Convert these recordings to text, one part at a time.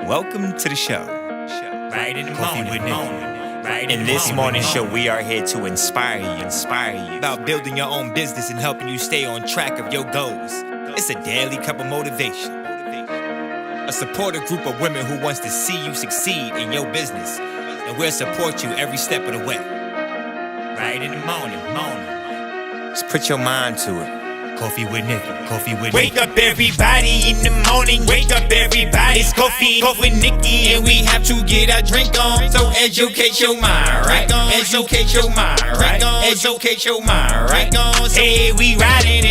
Welcome to the show. Right in the Coffee morning, with Nikkie. right In this morning show, we are here to inspire you about building your own business and helping you stay on track of your goals. It's a daily cup of motivation. A supportive group of women who wants to see you succeed in your business, and we'll support you every step of the way. right in the morning. Just put your mind to it. Coffee with Nikkie. Coffee with Wake up everybody in the morning, wake up everybody. It's coffee with Nikkie, and we have to get our drink on. So educate your mind, right? Educate your mind, right? Educate your mind, right? Hey, we riding,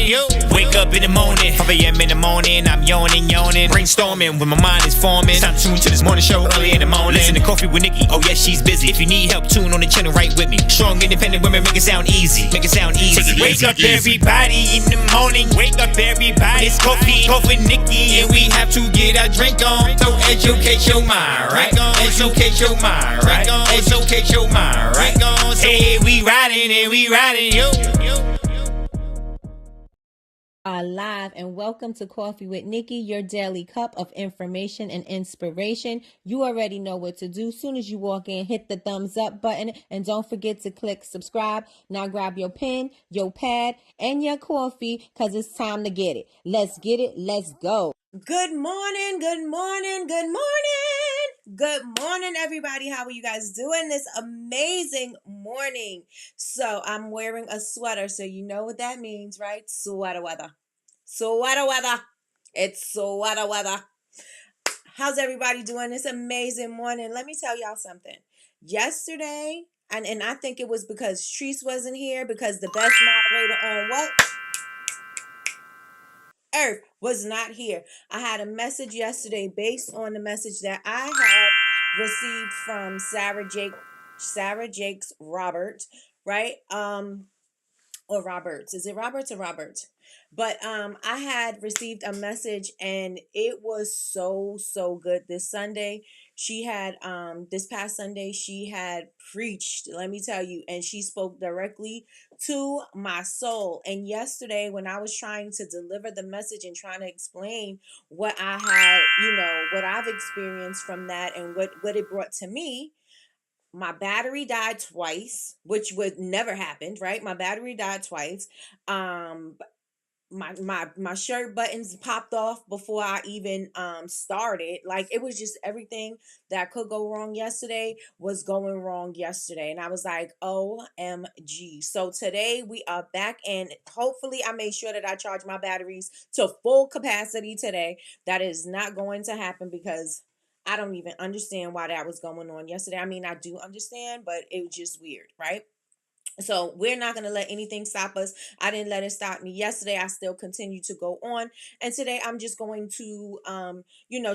yo. Wake up in the morning, 5 a.m. in the morning, I'm yawning, brainstorming when my mind is forming. Time to tune to this morning show early in the morning. Listen to Coffee with Nikkie, oh yes, she's busy. If you need help, tune on the channel right with me. Strong, independent women, make it sound easy. Wake up everybody in the morning, wake up everybody. It's coffee with Nikkie, and we have to get our drink on. So educate your mind, right? Educate your mind, right? Educate your mind, right? Hey, we riding, yo. Live and welcome to Coffee with Nikkie, your daily cup of information and inspiration. You already know what to do. Soon as you walk in, hit the thumbs up button and don't forget to click subscribe. Now grab your pen, your pad, and your coffee because it's time to get it. Let's get it. Let's go. Good morning, everybody. How are you guys doing this amazing morning? So I'm wearing a sweater, so you know what that means, right? Sweater weather. Sweater weather. It's sweater weather. How's everybody doing this amazing morning? Let me tell y'all something. Yesterday, and I think it was because Treese wasn't here, because the best moderator on what? Earth was not here. I had a message yesterday based on the message that I had received from Sarah Jakes Robert, right? Or Roberts. Is it Roberts or Roberts? But I had received a message, and it was so good. This past Sunday she had preached, let me tell you, and she spoke directly to my soul. And yesterday when I was trying to deliver the message and trying to explain what I had, what I've experienced from that and what it brought to me, my battery died twice, which would never happen, right? My battery died twice. My shirt buttons popped off before I even started. Like, it was just everything that could go wrong yesterday was going wrong yesterday. And I was like, OMG. So today we are back, and hopefully I made sure that I charge my batteries to full capacity today. That is not going to happen because I don't even understand why that was going on yesterday. I mean, I do understand, but it was just weird, right? So we're not going to let anything stop us. I didn't let it stop me yesterday. I still continue to go on. And today I'm just going to,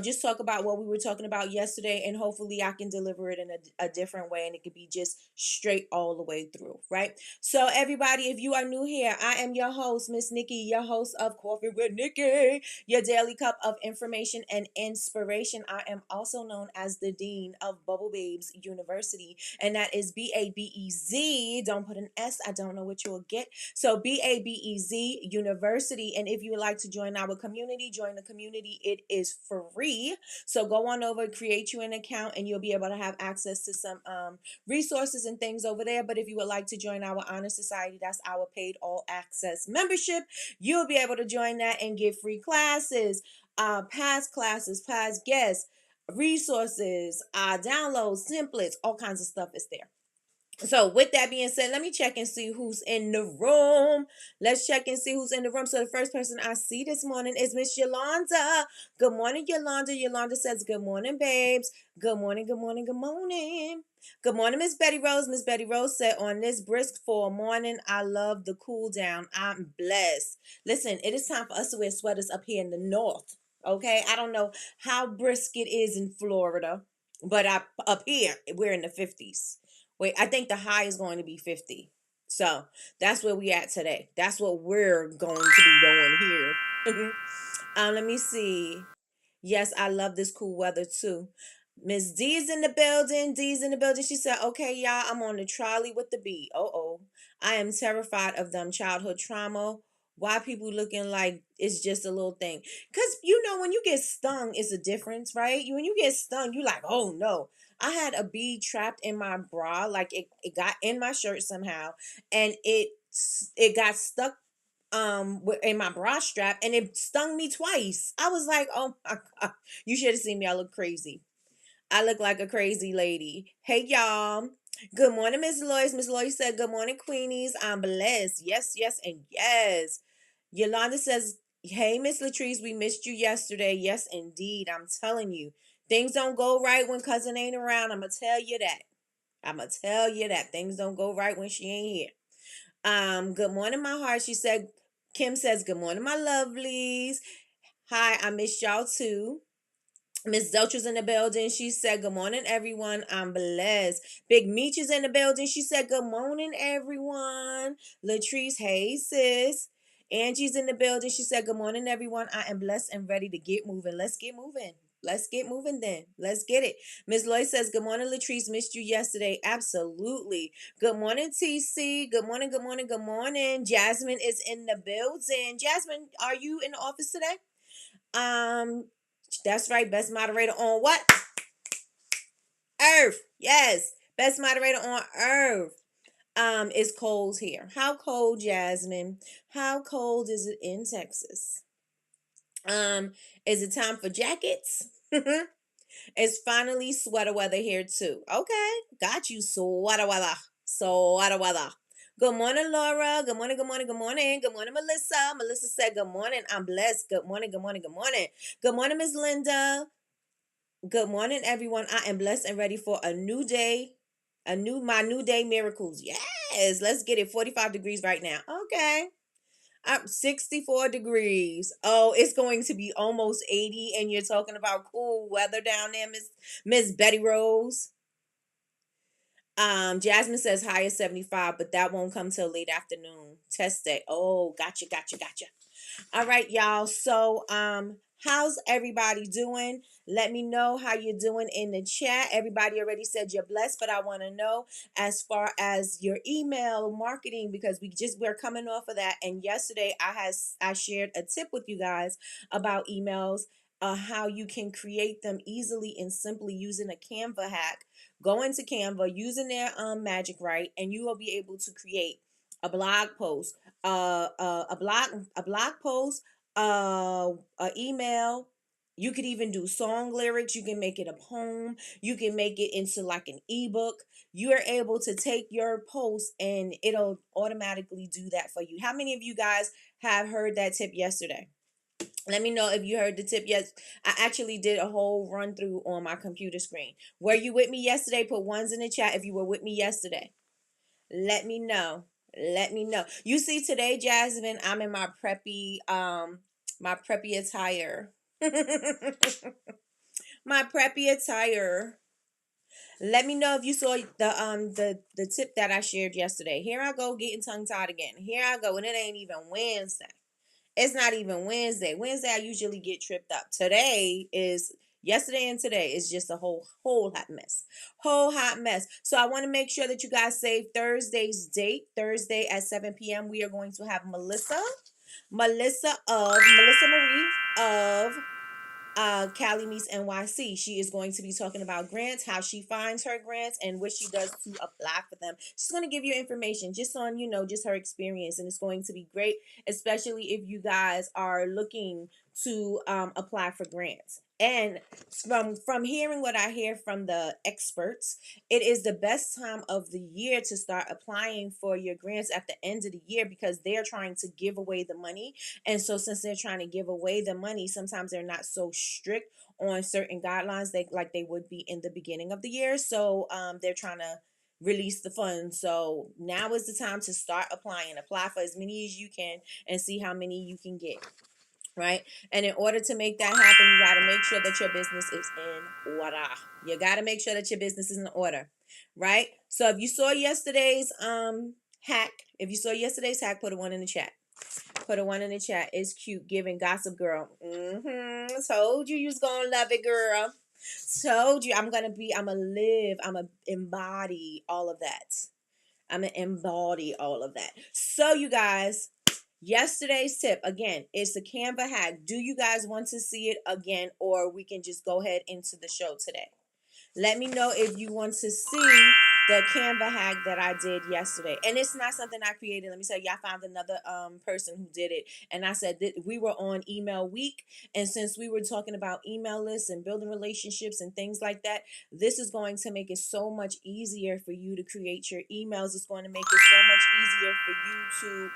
just talk about what we were talking about yesterday. And hopefully I can deliver it in a different way. And it could be just straight all the way through, right? So everybody, if you are new here, I am your host, Miss Nikkie, your host of Coffee with Nikkie, your daily cup of information and inspiration. I am also known as the Dean of Bubble Babes University. And that is BABEZ. Don't put an S. I don't know what you will get. So BABEZ University. And if you would like to join our community, join the community. It is free. So go on over, create you an account, and you'll be able to have access to some resources and things over there. But if you would like to join our Honor Society, that's our paid all access membership. You'll be able to join that and get free classes, past classes, past guests, resources, downloads, templates, all kinds of stuff is there. So with that being said, let me check and see who's in the room. Let's check and see who's in the room. So the first person I see this morning is Miss Yolanda. Good morning, Yolanda. Yolanda says, good morning, babes. Good morning, good morning, good morning. Good morning, Miss Betty Rose. Miss Betty Rose said, on this brisk fall morning, I love the cool down. I'm blessed. Listen, it is time for us to wear sweaters up here in the north. Okay, I don't know how brisk it is in Florida, but up here, we're in the 50s. Wait, I think the high is going to be 50. So that's where we at today. That's what we're going to be doing here. Let me see. Yes, I love this cool weather too. Miss D's in the building. D's in the building. She said, okay, y'all, I'm on the trolley with the bee. I am terrified of them childhood trauma Why people looking like it's just a little thing? Because you know, when you get stung, it's a difference, right? When you get stung, you like, oh no. I had a bee trapped in my bra, like it got in my shirt somehow, and it got stuck in my bra strap, and it stung me twice. I was like, oh my god, you should have seen me. I look crazy. I look like a crazy lady. Hey y'all. Good morning, Miss Lois. Miss Lois said, good morning, Queenies. I'm blessed. Yes, yes, and yes. Yolanda says, hey, Miss Latrice, we missed you yesterday. Yes, indeed. I'm telling you. Things don't go right when cousin ain't around. I'ma tell you that. I'ma tell you that. Things don't go right when she ain't here. Good morning, my heart. She said, Kim says, good morning, my lovelies. Hi, I missed y'all too. Miss Zeltra's in the building. She said, good morning, everyone. I'm blessed. Big Meech is in the building. She said, good morning, everyone. Latrice, hey, sis. Angie's in the building. She said, good morning, everyone. I am blessed and ready to get moving. Let's get moving. Let's get moving then. Let's get it. Miss Lloyd says, good morning, Latrice. Missed you yesterday. Absolutely. Good morning, TC. Good morning, good morning, good morning. Jasmine is in the building. Jasmine, are you in the office today? That's right. Best moderator on what? Earth. Yes. Best moderator on earth. It's cold here. How cold, Jasmine? How cold is it in Texas? Is it time for jackets? It's finally sweater weather here too. Okay. Got you, sweater weather. Sweater weather. Good morning, Laura. Good morning, good morning, good morning. Good morning, Melissa. Melissa said, good morning. I'm blessed. Good morning, good morning, good morning. Good morning, Miss Linda. Good morning, everyone. I am blessed and ready for a new day. My new day miracles. Yes, let's get it. 45 degrees right now. Okay. I'm 64 degrees. Oh, it's going to be almost 80, and you're talking about cool weather down there, Miss Betty Rose. Jasmine says high is 75, but that won't come till late afternoon. Test day. Oh, gotcha. All right, y'all. So, how's everybody doing? Let me know how you're doing in the chat. Everybody already said you're blessed, but I want to know as far as your email marketing, because we're coming off of that. And yesterday I shared a tip with you guys about emails, how you can create them easily and simply using a Canva hack. Go into Canva using their magic right, and you will be able to create a blog post, a blog post, a email. You could even do song lyrics. You can make it a poem. You can make it into like an ebook. You are able to take your post and it'll automatically do that for you. How many of you guys have heard that tip yesterday? Let me know if you heard the tip. Yes, I actually did a whole run through on my computer screen. Were you with me yesterday? Put ones in the chat if you were with me yesterday. Let me know. Let me know. You see today, Jasmine, I'm in my preppy attire. My preppy attire. Let me know if you saw the tip that I shared yesterday. Here I go getting tongue tied again. Here I go, and it ain't even Wednesday. It's not even Wednesday. Wednesday I usually get tripped up. Yesterday and today is just a whole hot mess. Whole hot mess. So I want to make sure that you guys save Thursday's date. Thursday at 7 p.m. we are going to have Melissa Marie of Cali Meets NYC. She is going to be talking about grants, how she finds her grants, and what she does to apply for them. She's going to give you information just on, just her experience, and it's going to be great, especially if you guys are looking to apply for grants. And from hearing what I hear from the experts, it is the best time of the year to start applying for your grants at the end of the year, because they're trying to give away the money. And so since they're trying to give away the money, sometimes they're not so strict on certain guidelines like they would be in the beginning of the year. So they're trying to release the funds. So now is the time to start applying. Apply for as many as you can and see how many you can get. Right? And in order to make that happen, you got to make sure that your business is in order. You got to make sure that your business is in order. Right? So if you saw yesterday's hack, put a one in the chat. Put a one in the chat. It's cute. Giving gossip girl. Told you was gonna love it, girl. Told you I'm gonna live. I'm gonna embody all of that. I'm gonna embody all of that. So you guys, Yesterday's tip, again, it's a Canva hack. Do you guys want to see it again, or we can just go ahead into the show today? Let me know if you want to see the Canva hack that I did yesterday. And it's not something I created. Let me tell you, I found another person who did it. And I said that we were on email week. And since we were talking about email lists and building relationships and things like that, this is going to make it so much easier for you to create your emails. It's going to make it so much easier for you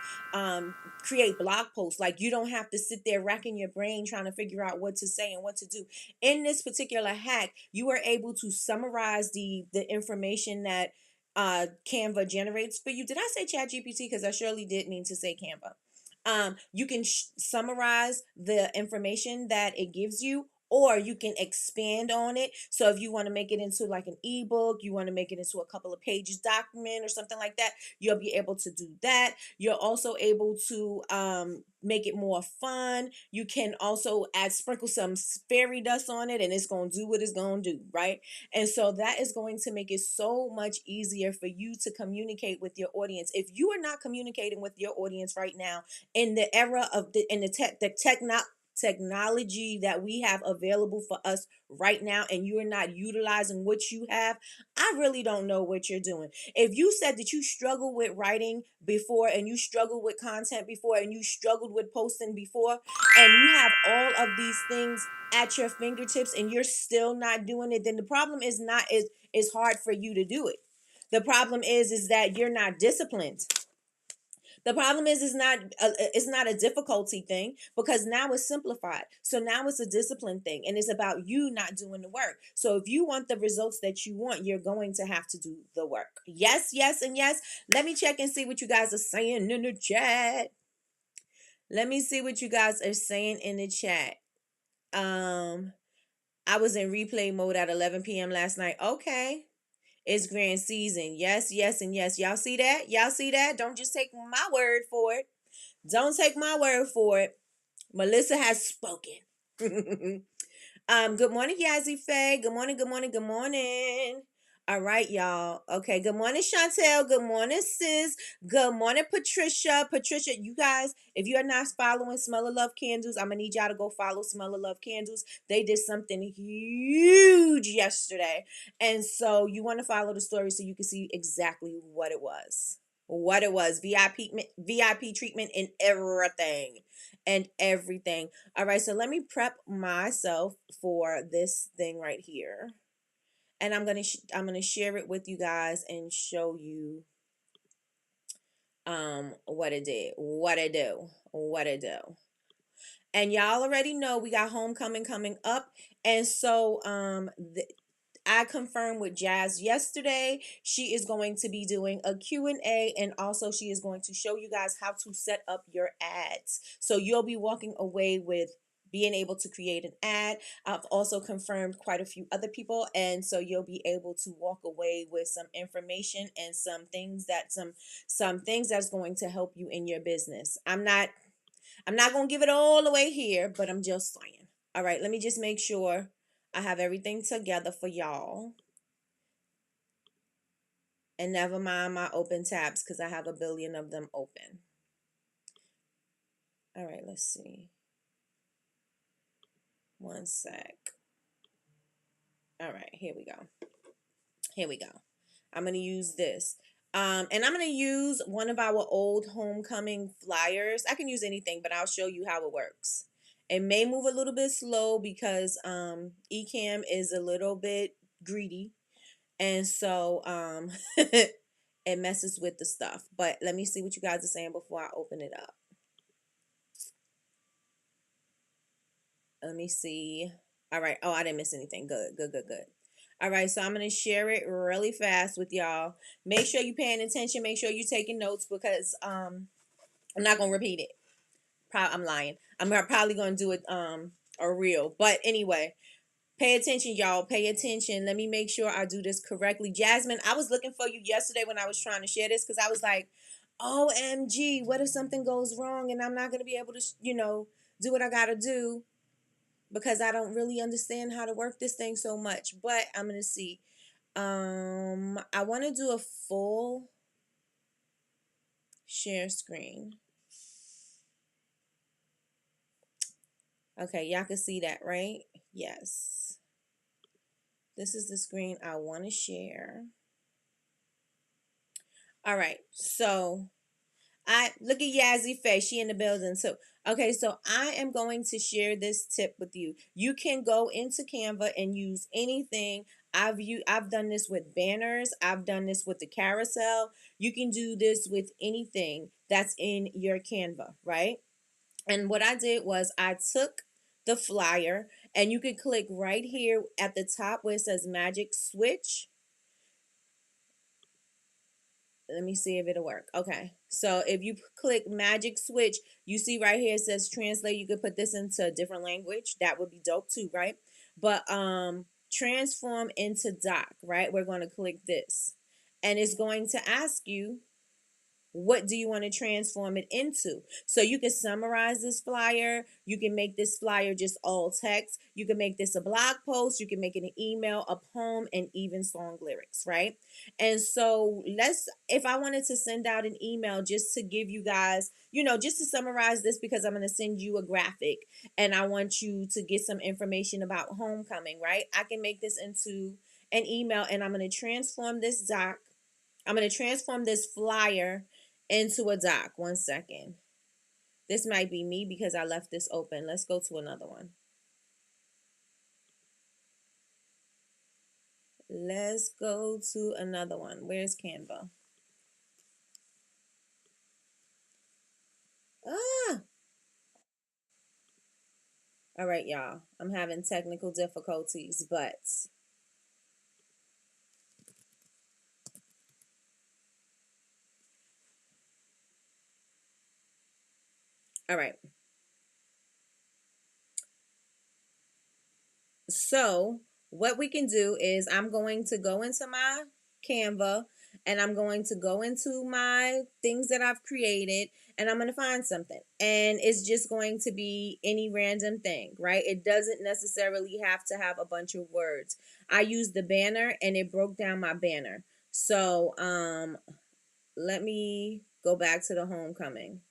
to create blog posts. Like, you don't have to sit there racking your brain trying to figure out what to say and what to do. In this particular hack, you are able to summarize the information that Canva generates for you. Did I say Chat GPT? Because I surely did mean to say Canva. You can summarize the information that it gives you, or you can expand on it. So if you want to make it into like an ebook, you want to make it into a couple of pages document or something like that, you'll be able to do that. You're also able to make it more fun. You can also sprinkle some fairy dust on it, and it's going to do what it's going to do, right? And so that is going to make it so much easier for you to communicate with your audience. If you are not communicating with your audience right now, in the era of technology that we have available for us right now, and you are not utilizing what you have, I really don't know what you're doing. If you said that you struggled with writing before, and you struggled with content before, and you struggled with posting before, and you have all of these things at your fingertips and you're still not doing it, then the problem is not is hard for you to do it. The problem is that you're not disciplined. The problem is it's not a difficulty thing, because now it's simplified. So now it's a discipline thing, and it's about you not doing the work. So if you want the results that you want, you're going to have to do the work. Yes, yes, and yes. Let me check and see what you guys are saying in the chat. Let me see what you guys are saying in the chat. I was in replay mode at 11 p.m. last night. Okay. It's grand season. Yes, yes, and yes. Y'all see that? Y'all see that? Don't just take my word for it. Don't take my word for it. Melissa has spoken. Good morning, Yazzie Faye. Good morning, good morning, good morning. All right, y'all. Okay, good morning, Chantel. Good morning, sis. Good morning, Patricia. Patricia, you guys, if you are not following Smell of Love Candles, I'm going to need y'all to go follow Smell of Love Candles. They did something huge yesterday. And so you want to follow the story so you can see exactly what it was. What it was. VIP treatment and everything. And everything. All right, so let me prep myself for this thing right here. And I'm gonna share it with you guys and show you what it did, what it do. And y'all already know we got homecoming coming up, and so I confirmed with Jazz yesterday. She is going to be doing a Q&A, and also she is going to show you guys how to set up your ads. So you'll be walking away with being able to create an ad. I've also confirmed quite a few other people, and so you'll be able to walk away with some information and some things that's going to help you in your business. I'm not going to give it all away here, but I'm just saying. All right, let me just make sure I have everything together for y'all. And never mind my open tabs, because I have a billion of them open. All right, let's see. One sec. All right, here we go. I'm going to use this. And I'm going to use one of our old homecoming flyers. I can use anything, but I'll show you how it works. It may move a little bit slow because Ecamm is a little bit greedy. And so it messes with the stuff. But let me see what you guys are saying before I open it up. Let me see. All right. Oh, I didn't miss anything. Good. All right, so I'm going to share it really fast with y'all. Make sure you're paying attention. Make sure you're taking notes, because I'm not going to repeat it. I'm lying. I'm probably going to do it a reel. But anyway, pay attention, y'all. Pay attention. Let me make sure I do this correctly. Jasmine, I was looking for you yesterday when I was trying to share this, because I was like, OMG, what if something goes wrong and I'm not going to be able to, do what I got to do, because I don't really understand how to work this thing so much. But I'm going to see. I want to do a full share screen. Okay, y'all can see that, right? Yes. This is the screen I want to share. All right, so I look at Yazzie face. She in the building too. Okay, so I am going to share this tip with you. You can go into Canva and use anything. I've done this with banners. I've done this with the carousel. You can do this with anything that's in your Canva, right? And what I did was I took the flyer, and you can click right here at the top where it says magic switch. Let me see if it'll work. Okay. So if you click magic switch, you see right here it says translate. You could put this into a different language. That would be dope too, right? But transform into doc, right? We're going to click this. And it's going to ask you, what do you want to transform it into? So you can summarize this flyer. You can make this flyer just all text. You can make this a blog post. You can make it an email, a poem, and even song lyrics, right? And so if I wanted to send out an email just to give you guys, just to summarize this, because I'm going to send you a graphic and I want you to get some information about homecoming, right? I can make this into an email, and I'm going to transform this doc. I'm going to transform this flyer into a doc. One second. This might be me because I left this open. Let's go to another one. Let's go to another one. Where's Canva? Ah! All right, y'all. I'm having technical difficulties, but all right. So what we can do is I'm going to go into my Canva, and I'm going to go into my things that I've created, and I'm going to find something. And it's just going to be any random thing, right? It doesn't necessarily have to have a bunch of words. I used the banner and it broke down my banner. So let me go back to the homecoming.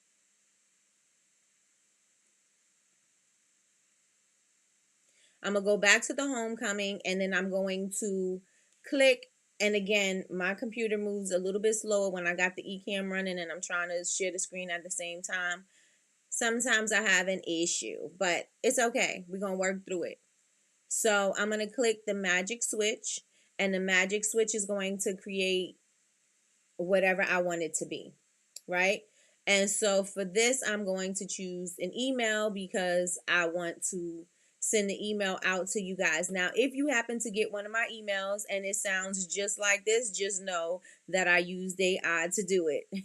I'm going to go back to the homecoming, and then I'm going to click. And again, my computer moves a little bit slower when I got the eCam running and I'm trying to share the screen at the same time. Sometimes I have an issue, but it's okay. We're going to work through it. So I'm going to click the magic switch, and the magic switch is going to create whatever I want it to be, right? And so for this, I'm going to choose an email because I want to send the email out to you guys. Now, if you happen to get one of my emails and it sounds just like this, just know that I used AI to do it.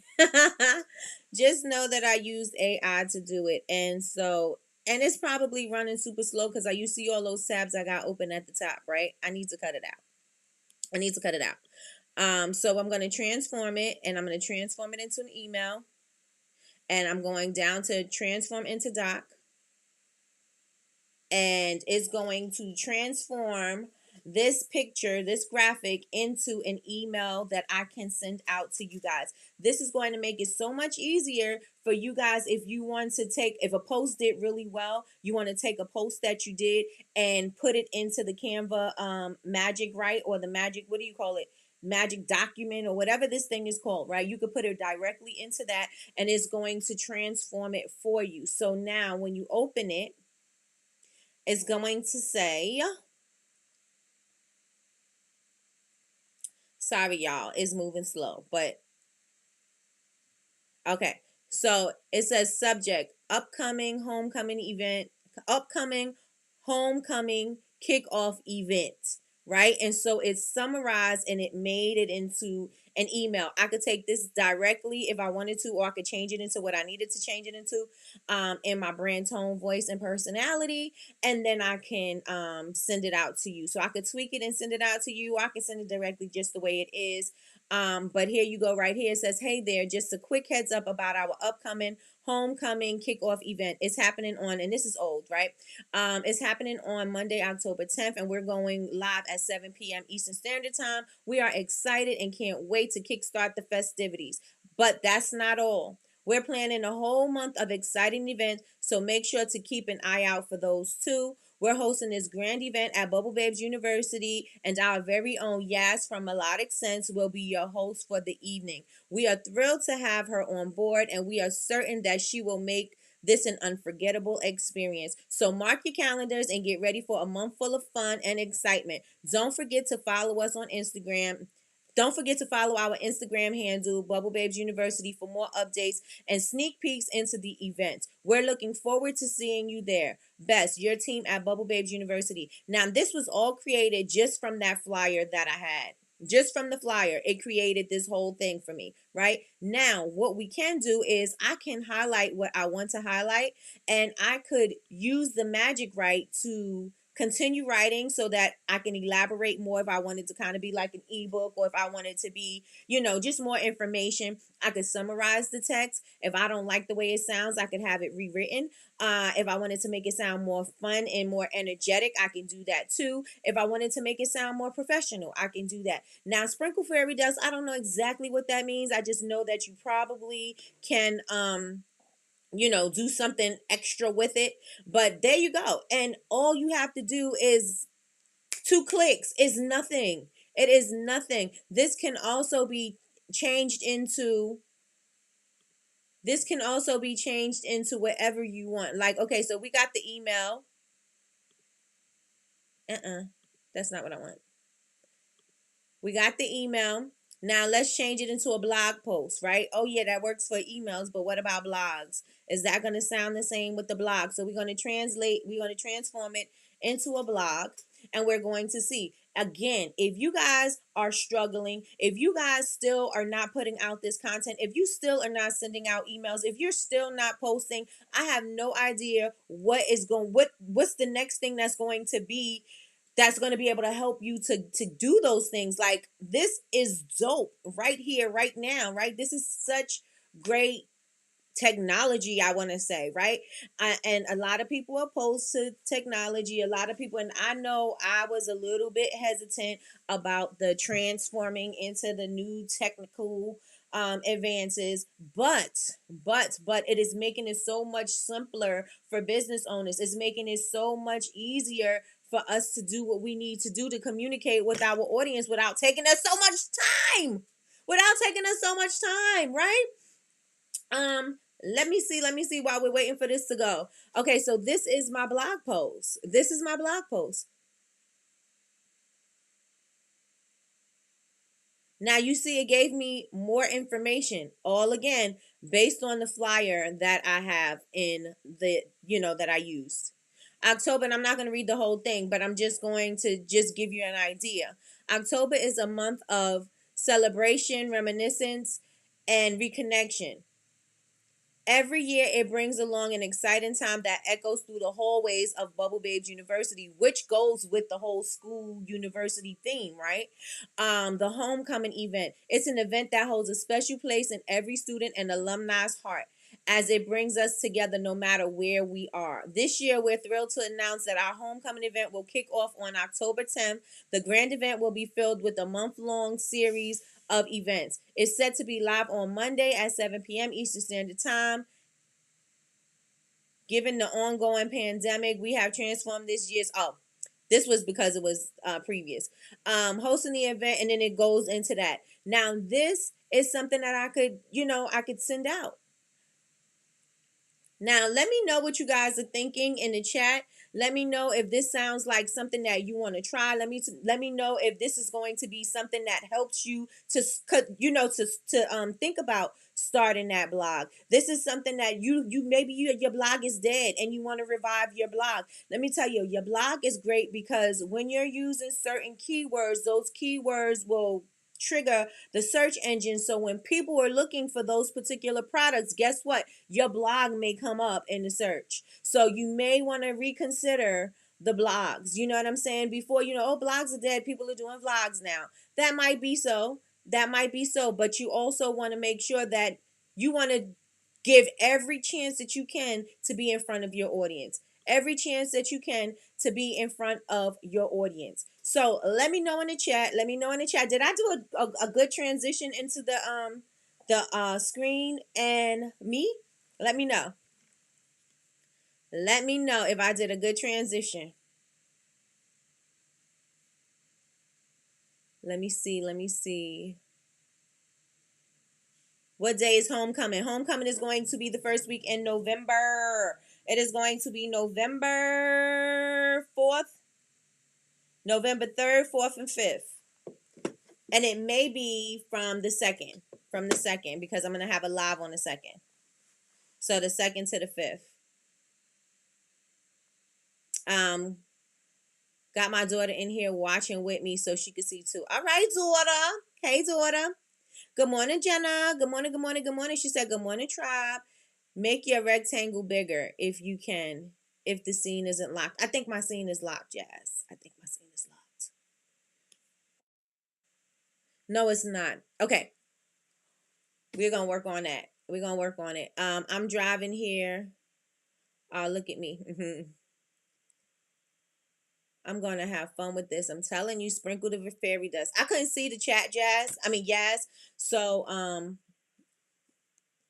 Just know that I used AI to do it. And so, and it's probably running super slow because you see all those tabs I got open at the top, right? I need to cut it out. I need to cut it out. So I'm going to transform it, and I'm going to transform it into an email. And I'm going down to transform into doc. And it's going to transform this picture, this graphic, into an email that I can send out to you guys. This is going to make it so much easier for you guys if you want to if a post did really well, you want to take a post that you did and put it into the Canva magic, right? Or the magic, what do you call it? Magic document, or whatever this thing is called, right? You could put it directly into that, and it's going to transform it for you. So now when you open it, it's going to say, sorry y'all, it's moving slow, but okay. So it says subject, upcoming homecoming kickoff event, right? And so it's summarized and it made it into an email. I could take this directly if I wanted to, or I could change it into what I needed to change it into in my brand, tone, voice, and personality. And then I can send it out to you. So I could tweak it and send it out to you. Or I can send it directly just the way it is. But here you go, right here. It says, hey there, just a quick heads up about our upcoming homecoming kickoff event. It's happening on, and this is old, right? It's happening on Monday, October 10th, and we're going live at 7 p.m. Eastern Standard Time. We are excited and can't wait to kickstart the festivities. But that's not all. We're planning a whole month of exciting events, so make sure to keep an eye out for those too. We're hosting this grand event at Bubble Babes University, and our very own Yas from Melodic Sense will be your host for the evening. We are thrilled to have her on board, and we are certain that she will make this an unforgettable experience. So mark your calendars and get ready for a month full of fun and excitement. Don't forget to follow us on Instagram. Don't forget to follow our Instagram handle, Bubble Babes University, for more updates and sneak peeks into the event. We're looking forward to seeing you there. Best, your team at Bubble Babes University. Now, this was all created just from that flyer that I had. Just from the flyer, it created this whole thing for me, right? Now, what we can do is I can highlight what I want to highlight, and I could use the magic right to continue writing so that I can elaborate more if I wanted to kind of be like an ebook, or if I wanted to be, just more information. I could summarize the text. If I don't like the way it sounds, I could have it rewritten. If I wanted to make it sound more fun and more energetic, I can do that too. If I wanted to make it sound more professional, I can do that. Now, sprinkle fairy dust, I don't know exactly what that means. I just know that you probably can do something extra with it. But there you go. And all you have to do is 2 clicks. Is nothing. It is nothing. This can also be changed into whatever you want. Like, okay, so we got the email. That's not what I want. We got the email. Now let's change it into a blog post, right? Oh yeah, that works for emails, but what about blogs? Is that going to sound the same with the blog? So we're going to transform it into a blog, and we're going to see. Again, if you guys are struggling, if you guys still are not putting out this content, if you still are not sending out emails, if you're still not posting, I have no idea what's the next thing that's going to be able to help you to do those things. Like, this is dope right here, right now, right? This is such great technology, I want to say, right? And a lot of people are opposed to technology. A lot of people, and I know I was a little bit hesitant about the transforming into the new technical advances, but it is making it so much simpler for business owners. It's making it so much easier for us to do what we need to do to communicate with our audience without taking us so much time. Right? Let me see while we're waiting for this to go. Okay, so this is my blog post. Now you see it gave me more information, all again based on the flyer that I have in that I used. October, and I'm not going to read the whole thing, but I'm just going to give you an idea. October is a month of celebration, reminiscence, and reconnection. Every year, it brings along an exciting time that echoes through the hallways of Bubble Babes University, which goes with the whole school university theme, right? The homecoming event. It's an event that holds a special place in every student and alumni's heart, as it brings us together no matter where we are. This year, we're thrilled to announce that our homecoming event will kick off on October 10th. The grand event will be filled with a month-long series of events. It's set to be live on Monday at 7 p.m. Eastern Standard Time. Given the ongoing pandemic, we have transformed this was because it was previous. Hosting the event, and then it goes into that. Now, this is something that I could send out. Now, let me know what you guys are thinking in the chat. Let me know if this sounds like something that you want to try. Let me know if this is going to be something that helps you to think about starting that blog. This is something that your blog is dead and you want to revive your blog. Let me tell you, your blog is great because when you're using certain keywords, those keywords will trigger the search engine. So when people are looking for those particular products, guess what? Your blog may come up in the search. So you may want to reconsider the blogs. You know what I'm saying? Before, blogs are dead. People are doing vlogs now. That might be so. But you also want to make sure that you want to give every chance that you can to be in front of your audience. Every chance that you can to be in front of your audience. So let me know in the chat. Did I do a good transition into the screen and me? Let me know. Let me know if I did a good transition. Let me see. Let me see. What day is homecoming? Homecoming is going to be the first week in November. It is going to be November 4th, November 3rd, 4th, and 5th. And it may be from the second, because I'm going to have a live on the second. So the second to the 5th. Um, got my daughter in here watching with me so she could see too. All right, daughter. Hey, daughter. Good morning, Jenna. Good morning, good morning, good morning. She said, good morning, tribe. Make your rectangle bigger if you can, if the scene isn't locked. I think my scene is locked, Jazz. I think my scene is locked. No, it's not. Okay. We're gonna work on that. We're gonna work on it. I'm driving here. Look at me. I'm gonna have fun with this. I'm telling you, sprinkle the fairy dust. I couldn't see the chat, Jazz. I mean, Yaz. So,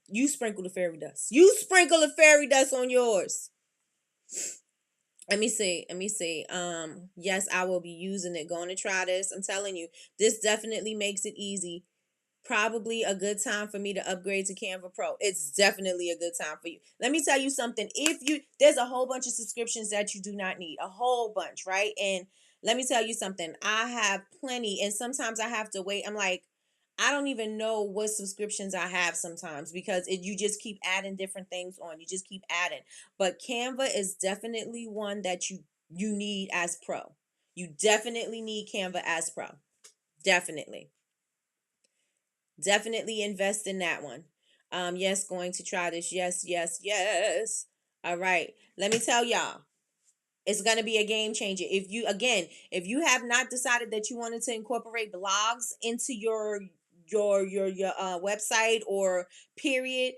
you sprinkle the fairy dust. You sprinkle the fairy dust on yours. Let me see. Let me see. Yes, I will be using it. Going to try this. I'm telling you, this definitely makes it easy. Probably a good time for me to upgrade to Canva Pro. It's definitely a good time for you. Let me tell you something. There's a whole bunch of subscriptions that you do not need, a whole bunch, right? And let me tell you something. I have plenty, and sometimes I have to wait. I'm like, I don't even know what subscriptions I have sometimes because you just keep adding different things on. You just keep adding. But Canva is definitely one that you need as pro. You definitely need Canva as pro. Definitely. Definitely invest in that one. Yes, going to try this. Yes, yes, yes. All right. Let me tell y'all. It's going to be a game changer. If you have not decided that you wanted to incorporate blogs into your website or period,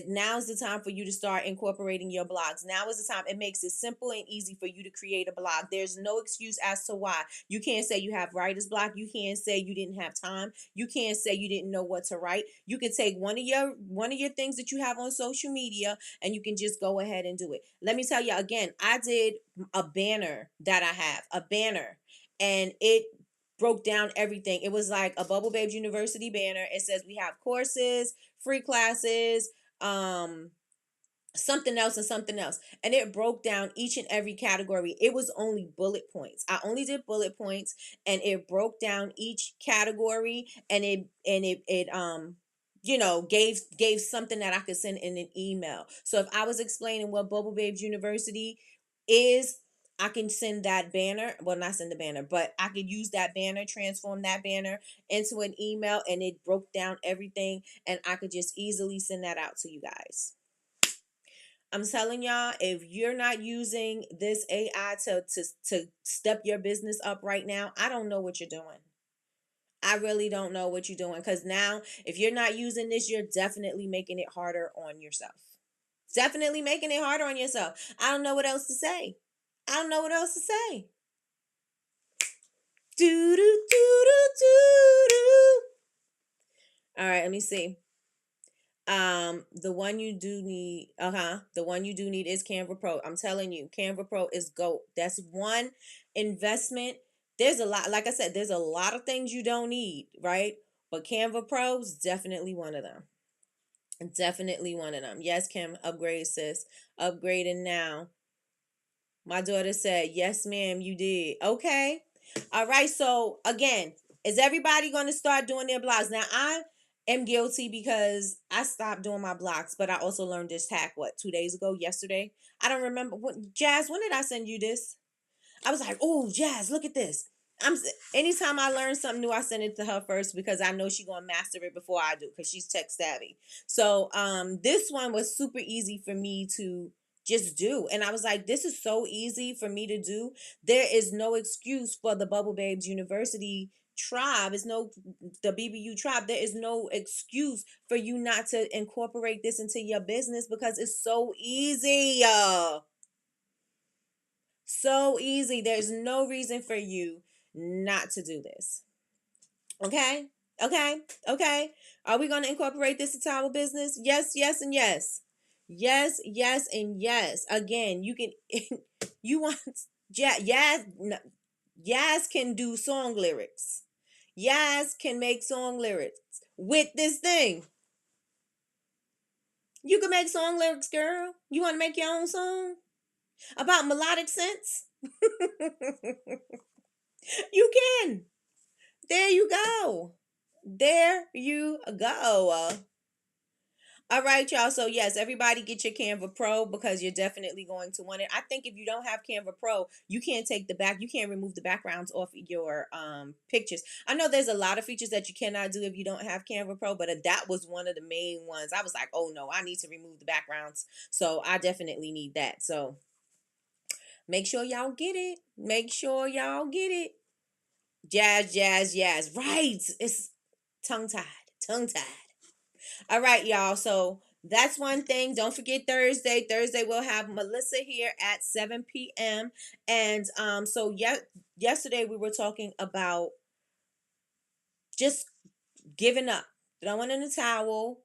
now's the time for you to start incorporating your blogs. Now is the time. It makes it simple and easy for you to create a blog. There's no excuse as to why. You can't say you have writer's block. You can't say you didn't have time. You can't say you didn't know what to write. You can take one of your things that you have on social media and you can just go ahead and do it. Let me tell you again, I did a banner that I have, a banner, and it broke down everything. It was like a Bubble Babes University banner. It says we have courses, free classes, um, something else and something else, and it broke down each and every category. It was only bullet points. I only did bullet points, and it broke down each category, and it gave something that I could send in an email. So if I was explaining what Bubble Babes University is, I can send that banner, well, not send the banner, but I could use that banner, transform that banner into an email, and it broke down everything, and I could just easily send that out to you guys. I'm telling y'all, if you're not using this AI to step your business up right now, I don't know what you're doing. I really don't know what you're doing, because now if you're not using this, you're definitely making it harder on yourself. Definitely making it harder on yourself. I don't know what else to say. I don't know what else to say. Do do do do do do. All right, let me see. The one you do need, the one you do need is Canva Pro. I'm telling you, Canva Pro is GOAT. That's one investment. There's a lot, like I said, there's a lot of things you don't need, right? But Canva Pro is definitely one of them. Definitely one of them. Yes, Kim, upgrade, sis. Upgrading now. My daughter said, yes, ma'am, you did. Okay. All right. So again, is everybody going to start doing their blogs? Now, I am guilty because I stopped doing my blogs, but I also learned this hack, 2 days ago, yesterday? I don't remember. Jazz, when did I send you this? I was like, oh, Jazz, look at this. Anytime I learn something new, I send it to her first because I know she's gonna master it before I do because she's tech savvy. So this one was super easy for me to just do. And I was like, this is so easy for me to do. There is no excuse for the Bubble Babes University tribe. It's no the BBU tribe. There is no excuse for you not to incorporate this into your business because it's so easy. So easy. There's no reason for you not to do this. Okay? Okay, okay. Are we going to incorporate this into our business? Yes, yes, and yes. Yes, yes, and yes. Again, you can. You want Yaz? Yaz can do song lyrics. Yaz can make song lyrics with this thing. You can make song lyrics, girl. You want to make your own song about melodic sense? You can. There you go. There you go. All right, y'all. So yes, everybody get your Canva Pro because you're definitely going to want it. I think if you don't have Canva Pro, you can't you can't remove the backgrounds off your pictures. I know there's a lot of features that you cannot do if you don't have Canva Pro, but that was one of the main ones. I was like, oh no, I need to remove the backgrounds. So I definitely need that. So make sure y'all get it. Make sure y'all get it. Jazz, jazz, jazz. Right. It's tongue tied. Tongue tied. All right, y'all. So that's one thing. Don't forget Thursday. Thursday we'll have Melissa here at 7 p.m. And yesterday we were talking about just giving up, throwing in the towel,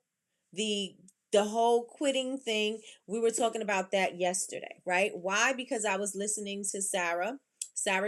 the the whole quitting thing. We were talking about that yesterday, right? Why? Because I was listening to Sarah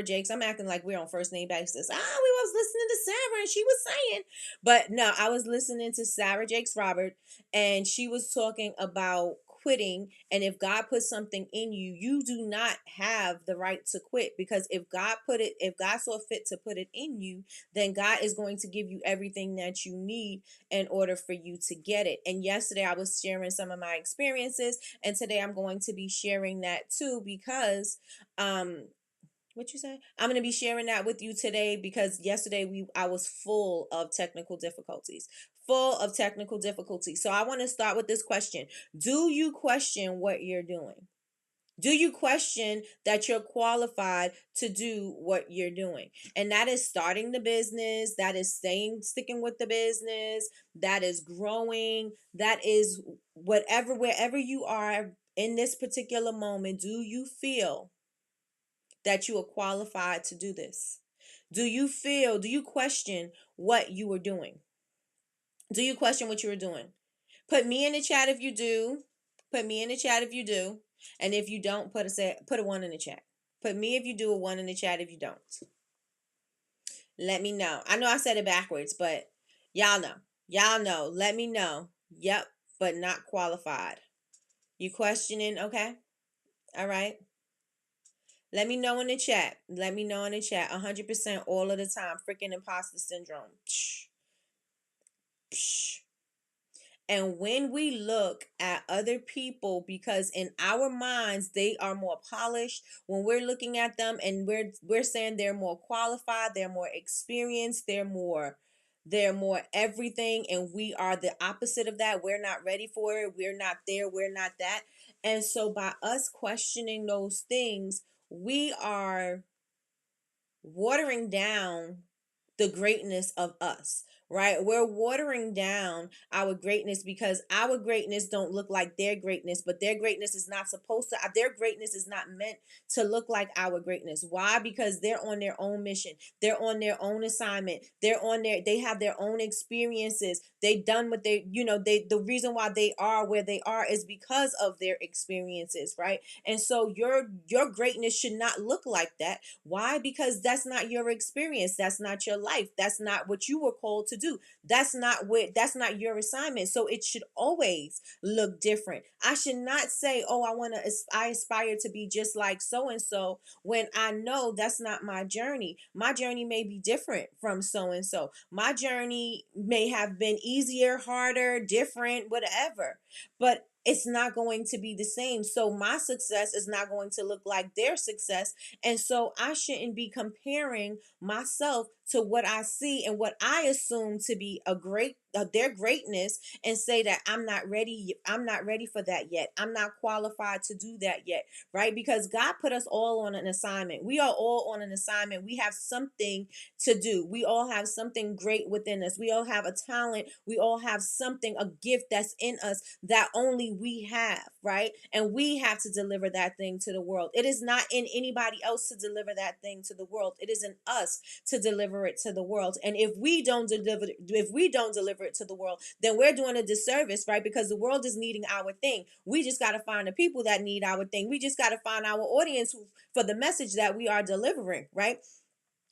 Jakes. I'm acting like we're on first name basis. We was listening to Sarah and she was saying, but no, I was listening to Sarah Jakes Robert, and she was talking about quitting. And if God put something in you, you do not have the right to quit, because if God saw fit to put it in you, then God is going to give you everything that you need in order for you to get it. And yesterday I was sharing some of my experiences, and today I'm going to be sharing that too, because what you say? I'm going to be sharing that with you today because yesterday I was full of technical difficulties. Full of technical difficulties. So I want to start with this question. Do you question what you're doing? Do you question that you're qualified to do what you're doing? And that is starting the business, that is sticking with the business, that is growing, that is wherever you are in this particular moment, do you feel that you are qualified to do this? Do you question what you are doing? Do you question what you are doing? Put me in the chat if you do. Put me in the chat if you do. And if you don't, put a one in the chat. Put me if you do, a one in the chat if you don't. Let me know. I know I said it backwards, but y'all know. Y'all know. Let me know. Yep, but not qualified. You questioning? Okay. All right. Let me know in the chat. Let me know in the chat. 100% all of the time. Freaking imposter syndrome. Psh, psh. And when we look at other people, because in our minds they are more polished, when we're looking at them and we're saying they're more qualified, they're more experienced, they're more everything, and we are the opposite of that. We're not ready for it. We're not there. We're not that. And so by us questioning those things, we are watering down the greatness of us, right? We're watering down our greatness because our greatness don't look like their greatness, but their greatness is not supposed to, their greatness is not meant to look like our greatness. Why? Because they're on their own mission. They're on their own assignment. They have their own experiences. They done what the reason why they are where they are is because of their experiences, right? And so your greatness should not look like that. Why? Because that's not your experience. That's not your life. That's not what you were called to do. That's not your assignment. So it should always look different. I should not say, "Oh, I aspire to be just like so and so," when I know that's not my journey. My journey may be different from so and so. My journey may have been easier, harder, different, whatever. But it's not going to be the same. So my success is not going to look like their success. And so I shouldn't be comparing myself to what I see and what I assume to be a great their greatness and say that I'm not ready for that yet, I'm not qualified to do that yet, right? Because God put us all on an assignment. We are all on an assignment. We have something to do. We all have something great within us. We all have a talent. We all have something, a gift that's in us that only we have, right? And we have to deliver that thing to the world. It is not in anybody else to deliver that thing to the world. It is in us to deliver it to the world. And if we don't deliver it to the world, then we're doing a disservice, right? Because the world is needing our thing. We just got to find the people that need our thing. We just got to find our audience for the message that we are delivering, right?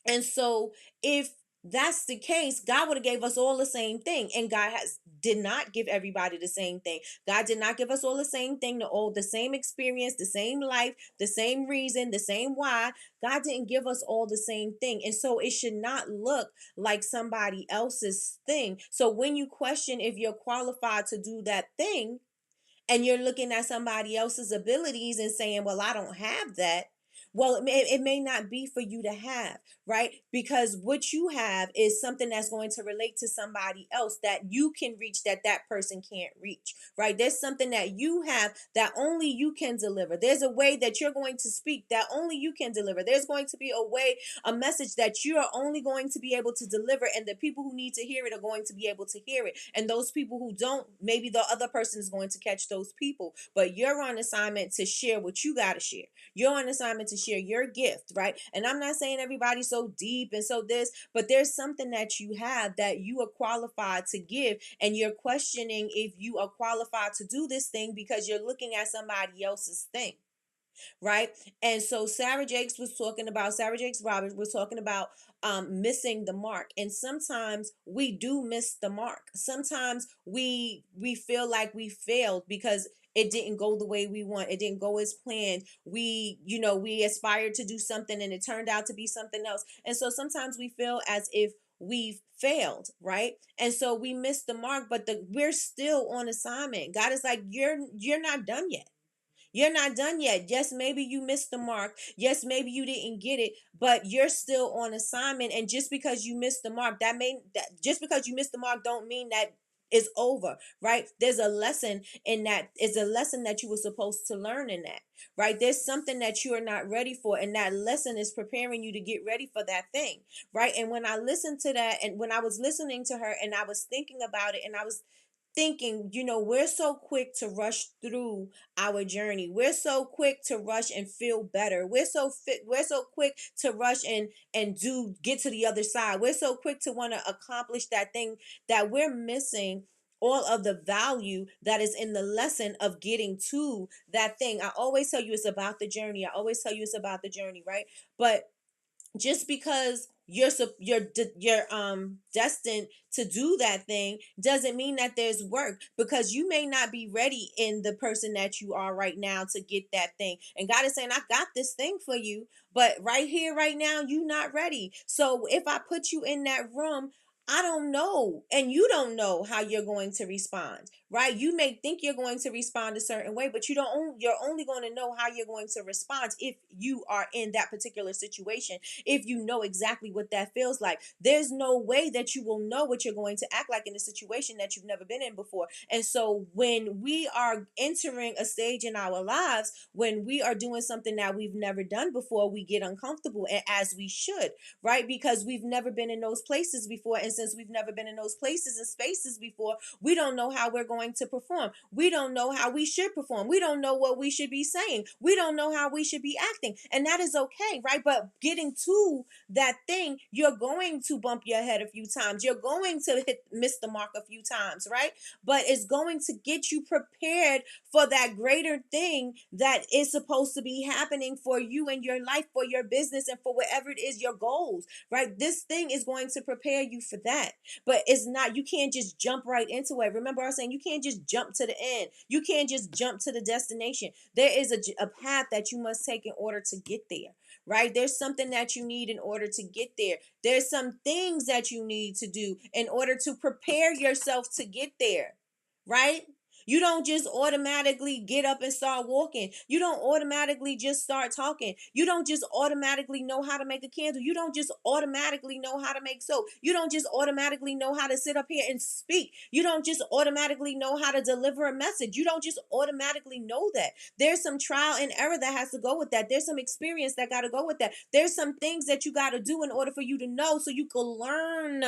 And so if that's the case, God would have gave us all the same thing. And God did not give everybody the same thing. God did not give us all the same thing, the same experience, the same life, the same reason, the same why. God didn't give us all the same thing. And so it should not look like somebody else's thing. So when you question if you're qualified to do that thing, and you're looking at somebody else's abilities and saying, well, I don't have that. Well, it may not be for you to have, right? Because what you have is something that's going to relate to somebody else that you can reach that person can't reach, right? There's something that you have that only you can deliver. There's a way that you're going to speak that only you can deliver. There's going to be a message that you are only going to be able to deliver, and the people who need to hear it are going to be able to hear it. And those people who don't, maybe the other person is going to catch those people. But you're on assignment to share what you got to share. You're on assignment to share your gift, right? And I'm not saying everybody's so deep and so this, but there's something that you have that you are qualified to give, and you're questioning if you are qualified to do this thing because you're looking at somebody else's thing, right? And so Sarah Jakes Roberts was talking about missing the mark. And sometimes we do miss the mark. Sometimes we feel like we failed because it didn't go the way we want. It didn't go as planned. We aspired to do something and it turned out to be something else. And so sometimes we feel as if we've failed, right? And so we missed the mark, but we're still on assignment. God is like, you're not done yet. You're not done yet. Yes, maybe you missed the mark. Yes, maybe you didn't get it, but you're still on assignment. And just because you missed the mark, just because you missed the mark don't mean that it's over, right? There's a lesson in that. It's a lesson that you were supposed to learn in that, right? There's something that you are not ready for, and that lesson is preparing you to get ready for that thing, right? And when I listened to that, and when I was listening to her and I was thinking about it, and I was thinking, we're so quick to rush through our journey. We're so quick to rush and feel better. We're so quick to rush and get to the other side. We're so quick to want to accomplish that thing that we're missing all of the value that is in the lesson of getting to that thing. I always tell you it's about the journey. I always tell you it's about the journey, right? But just because you're destined to do that thing doesn't mean that there's work, because you may not be ready in the person that you are right now to get that thing. And God is saying, I got this thing for you, but right here right now you're not ready. So if I put you in that room, I don't know, and you don't know how you're going to respond, right? You may think you're going to respond a certain way, but you're only going to know how you're going to respond if you are in that particular situation, if you know exactly what that feels like. There's no way that you will know what you're going to act like in a situation that you've never been in before. And so when we are entering a stage in our lives, when we are doing something that we've never done before, we get uncomfortable, and as we should, right? Because we've never been in those places before. And since we've never been in those places and spaces before, we don't know how we're going to perform. We don't know how we should perform. We don't know what we should be saying. We don't know how we should be acting. And that is okay, right? But getting to that thing, you're going to bump your head a few times. You're going to miss the mark a few times, right? But it's going to get you prepared for that greater thing that is supposed to be happening for you in your life, for your business, and for whatever it is, your goals, right? This thing is going to prepare you for that. But it's not, you can't just jump right into it. Remember I was saying, you can't just jump to the end. You can't just jump to the destination. There is a path that you must take in order to get there, right? There's something that you need in order to get there. There's some things that you need to do in order to prepare yourself to get there, right? You don't just automatically get up and start walking. You don't automatically just start talking. You don't just automatically know how to make a candle. You don't just automatically know how to make soap. You don't just automatically know how to sit up here and speak. You don't just automatically know how to deliver a message. You don't just automatically know that. There's some trial and error that has to go with that. There's some experience that got to go with that. There's some things that you got to do in order for you to know so you can learn.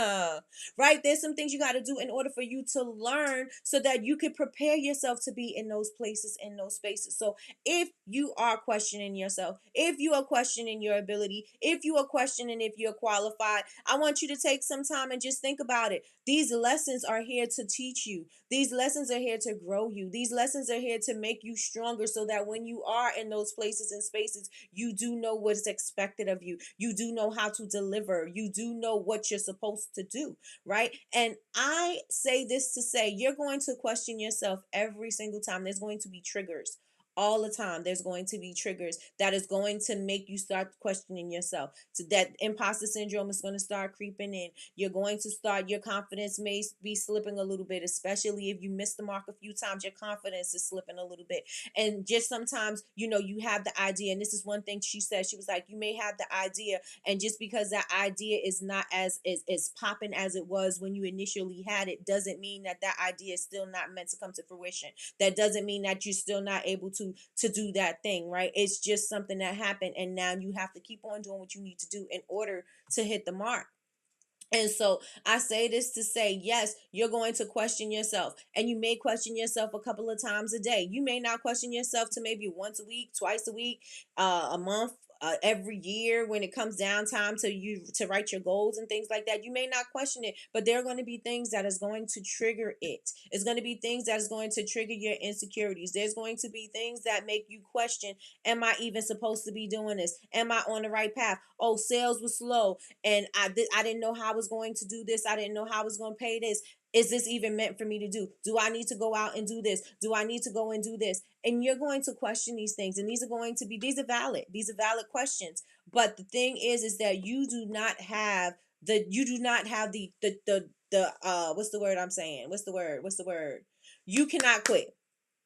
Right? There's some things you got to do in order for you to learn so that you can prepare yourself to be in those places, in those spaces. So if you are questioning yourself, if you are questioning your ability, if you are questioning if you're qualified, I want you to take some time and just think about it. These lessons are here to teach you. These lessons are here to grow you. These lessons are here to make you stronger so that when you are in those places and spaces, you do know what is expected of you. You do know how to deliver. You do know what you're supposed to do, right? And I say this to say, you're going to question yourself every single time. There's going to be triggers. All the time there's going to be triggers that is going to make you start questioning yourself. So that imposter syndrome is going to start creeping in. You're going to start, your confidence may be slipping a little bit, especially if you miss the mark a few times. Your confidence is slipping a little bit. And just sometimes, you have the idea, and this is one thing she said. She was like, you may have the idea, and just because that idea is not as popping as it was when you initially had it, doesn't mean that idea is still not meant to come to fruition. That doesn't mean that you're still not able to do that thing, right? It's just something that happened, and now you have to keep on doing what you need to do in order to hit the mark. And so I say this to say, yes, you're going to question yourself, and you may question yourself a couple of times a day. You may not question yourself to maybe once a week, twice a week, a month, every year when it comes down time to you to write your goals and things like that. You may not question it, but there are going to be things that is going to trigger it. It's going to be things that is going to trigger your insecurities. There's going to be things that make you question, am I even supposed to be doing this? Am I on the right path? Oh, sales was slow, and I didn't know how I was going to do this. I didn't know how I was going to pay this. Is this even meant for me to do? Do I need to go out and do this? Do I need to go and do this? And you're going to question these things, and these are valid. These are valid questions. But the thing is that you do not have the what's the word I'm saying? What's the word? You cannot quit,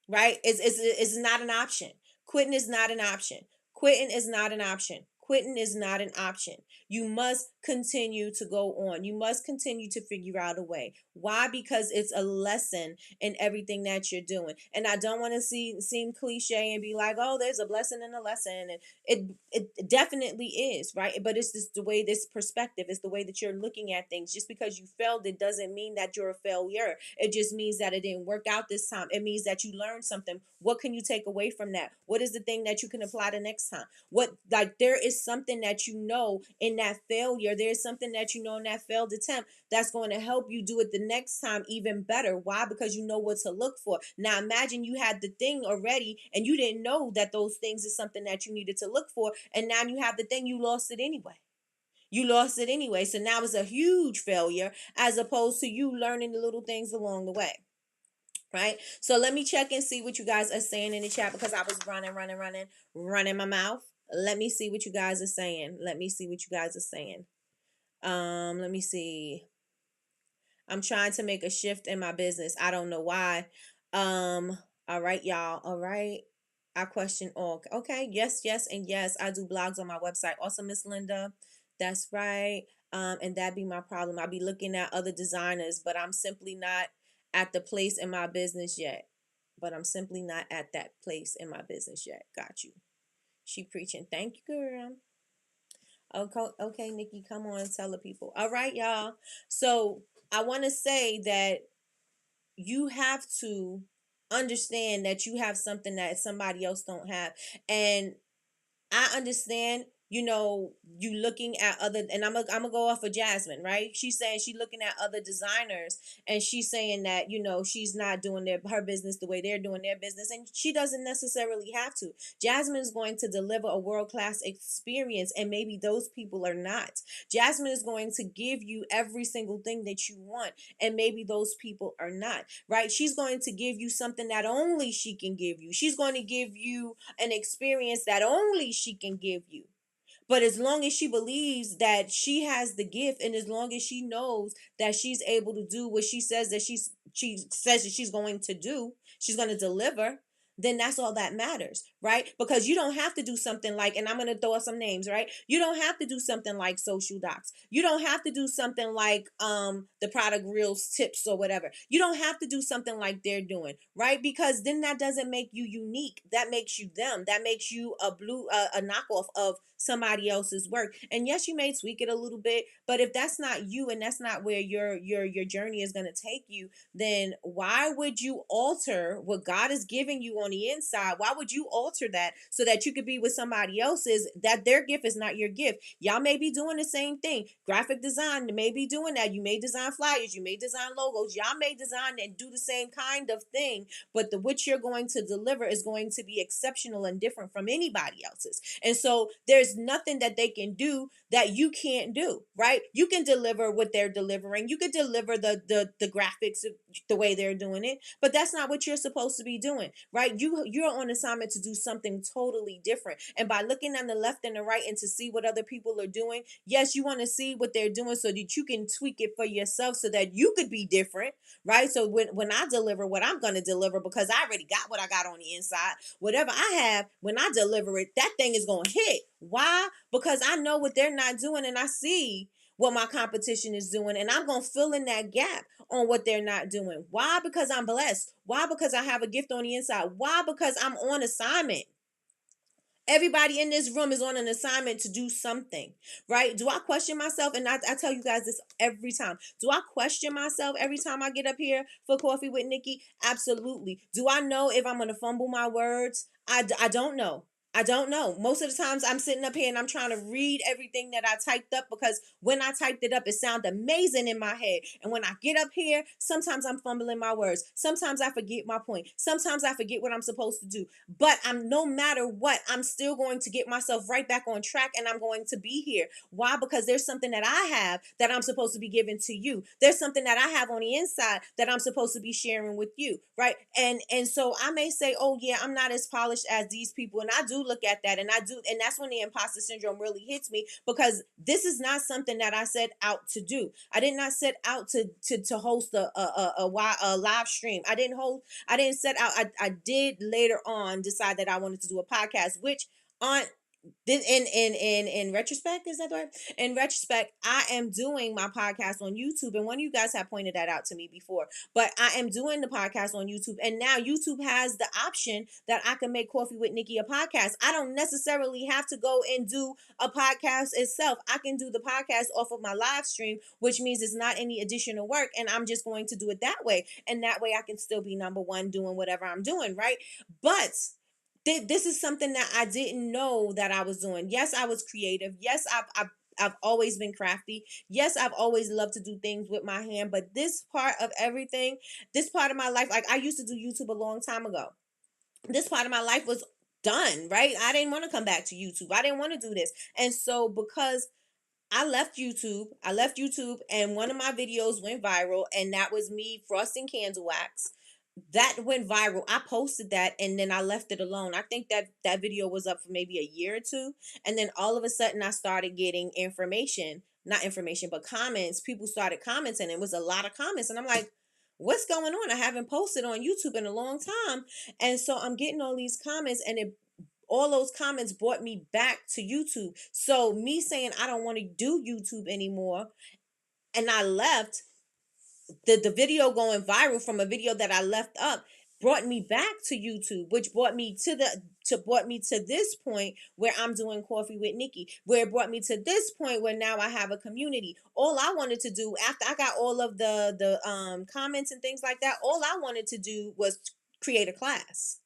right? It's not an option. Quitting is not an option. Quitting is not an option. Quitting is not an option. You must continue to go on. You must continue to figure out a way. Why? Because it's a lesson in everything that you're doing. And I don't want to seem cliche and be like, oh, there's a blessing in a lesson. And it definitely is, right? But it's just the way, this perspective, it's the way that you're looking at things. Just because you failed, it doesn't mean that you're a failure. It just means that it didn't work out this time. It means that you learned something. What can you take away from that? What is the thing that you can apply the next time? There is something that in that failure. There's something that in that failed attempt that's going to help you do it the next time even better. Why? Because you know what to look for. Now imagine you had the thing already and you didn't know that those things is something that you needed to look for, and now you have the thing, you lost it anyway. So now it's a huge failure as opposed to you learning the little things along the way. Right? So let me check and see what you guys are saying in the chat, because I was running my mouth. Let me see what you guys are saying. Let me see. Let me see. I'm trying to make a shift in my business. I don't know why. All right, y'all. All right. I question all. Okay. Yes, and yes. I do blogs on my website. Also, Miss Linda. That's right. And that'd be my problem. I'll be looking at other designers, but I'm simply not at the place in my business yet. Got you. She preaching. Thank you, girl. Okay, Nikki, come on and tell the people. All right, y'all. So I want to say that you have to understand that you have something that somebody else don't have. And I understand, you looking at other, and I'm gonna go off of Jasmine, right? She's saying she's looking at other designers, and she's saying that, she's not doing her business the way they're doing their business, and she doesn't necessarily have to. Jasmine is going to deliver a world-class experience, and maybe those people are not. Jasmine is going to give you every single thing that you want, and maybe those people are not, right? She's going to give you something that only she can give you. She's going to give you an experience that only she can give you. But as long as she believes that she has the gift, and as long as she knows that she's able to do what she says that she says that she's going to do, she's going to deliver, then that's all that matters, right? Because you don't have to do something like, and I'm going to throw out some names, right? You don't have to do something like Social Docs. You don't have to do something like the Product Reels tips or whatever. You don't have to do something like they're doing, right? Because then that doesn't make you unique. That makes you them. That makes you a knockoff of somebody else's work. And yes, you may tweak it a little bit, but if that's not you and that's not where your journey is going to take you, then why would you alter what God is giving you on the inside? Why would you alter that so that you could be with somebody else's, that their gift is not your gift? Y'all may be doing the same thing. Graphic design may be doing that. You may design flyers, you may design logos, y'all may design and do the same kind of thing, but the what you're going to deliver is going to be exceptional and different from anybody else's. And so there's nothing that they can do that you can't do, right? You can deliver what they're delivering. You could deliver the graphics the way they're doing it, but that's not what you're supposed to be doing, right? You're on assignment to do something totally different. And by looking on the left and the right and to see what other people are doing, yes, you want to see what they're doing so that you can tweak it for yourself so that you could be different, right? So when I deliver what I'm going to deliver, because I already got what I got on the inside, whatever I have, when I deliver it, that thing is going to hit. Why? Because I know what they're not doing and I see what my competition is doing, and I'm going to fill in that gap on what they're not doing. Why? Because I'm blessed. Why? Because I have a gift on the inside. Why? Because I'm on assignment. Everybody in this room is on an assignment to do something, right? Do I question myself? And I tell you guys this every time. Do I question myself every time I get up here for Coffee with Nikki? Absolutely. Do I know if I'm going to fumble my words? I don't know. I don't know. Most of the times I'm sitting up here and I'm trying to read everything that I typed up, because when I typed it up, it sounded amazing in my head. And when I get up here, sometimes I'm fumbling my words. Sometimes I forget my point. Sometimes I forget what I'm supposed to do. But no matter what, I'm still going to get myself right back on track and I'm going to be here. Why? Because there's something that I have that I'm supposed to be giving to you. There's something that I have on the inside that I'm supposed to be sharing with you, right? And so I may say, oh yeah, I'm not as polished as these people. And I do look at that and that's when the imposter syndrome really hits me, because this is not something that I set out to do. I did not set out to host a live stream. I didn't set out. I did later on decide that I wanted to do a podcast, which on then in retrospect, is that right? In retrospect, I am doing my podcast on YouTube, and one of you guys have pointed that out to me before. But I am doing the podcast on YouTube, and now YouTube has the option that I can make Coffee with Nikki a podcast. I don't necessarily have to go and do a podcast itself. I can do the podcast off of my live stream, which means it's not any additional work, and I'm just going to do it that way. And that way I can still be number one doing whatever I'm doing, right? But this is something that I didn't know that I was doing. Yes, I was creative. Yes, I've always been crafty. Yes, I've always loved to do things with my hand. But this part of everything, this part of my life, like I used to do YouTube a long time ago. This part of my life was done, right? I didn't want to come back to YouTube. I didn't want to do this. And so because I left YouTube and one of my videos went viral, and that was me frosting candle wax. That went viral. I posted that and then I left it alone. I think that video was up for maybe a year or two. And then all of a sudden I started getting not information, but comments. People started commenting. It was a lot of comments. And I'm like, what's going on? I haven't posted on YouTube in a long time. And so I'm getting all these comments, and all those comments brought me back to YouTube. So me saying I don't want to do YouTube anymore, and I left, the video going viral from a video that I left up brought me back to YouTube, which brought me to this point where I'm doing Coffee with Nikki, where it brought me to this point where now I have a community. All I wanted to do after I got all of the comments and things like that, all I wanted to do was create a class.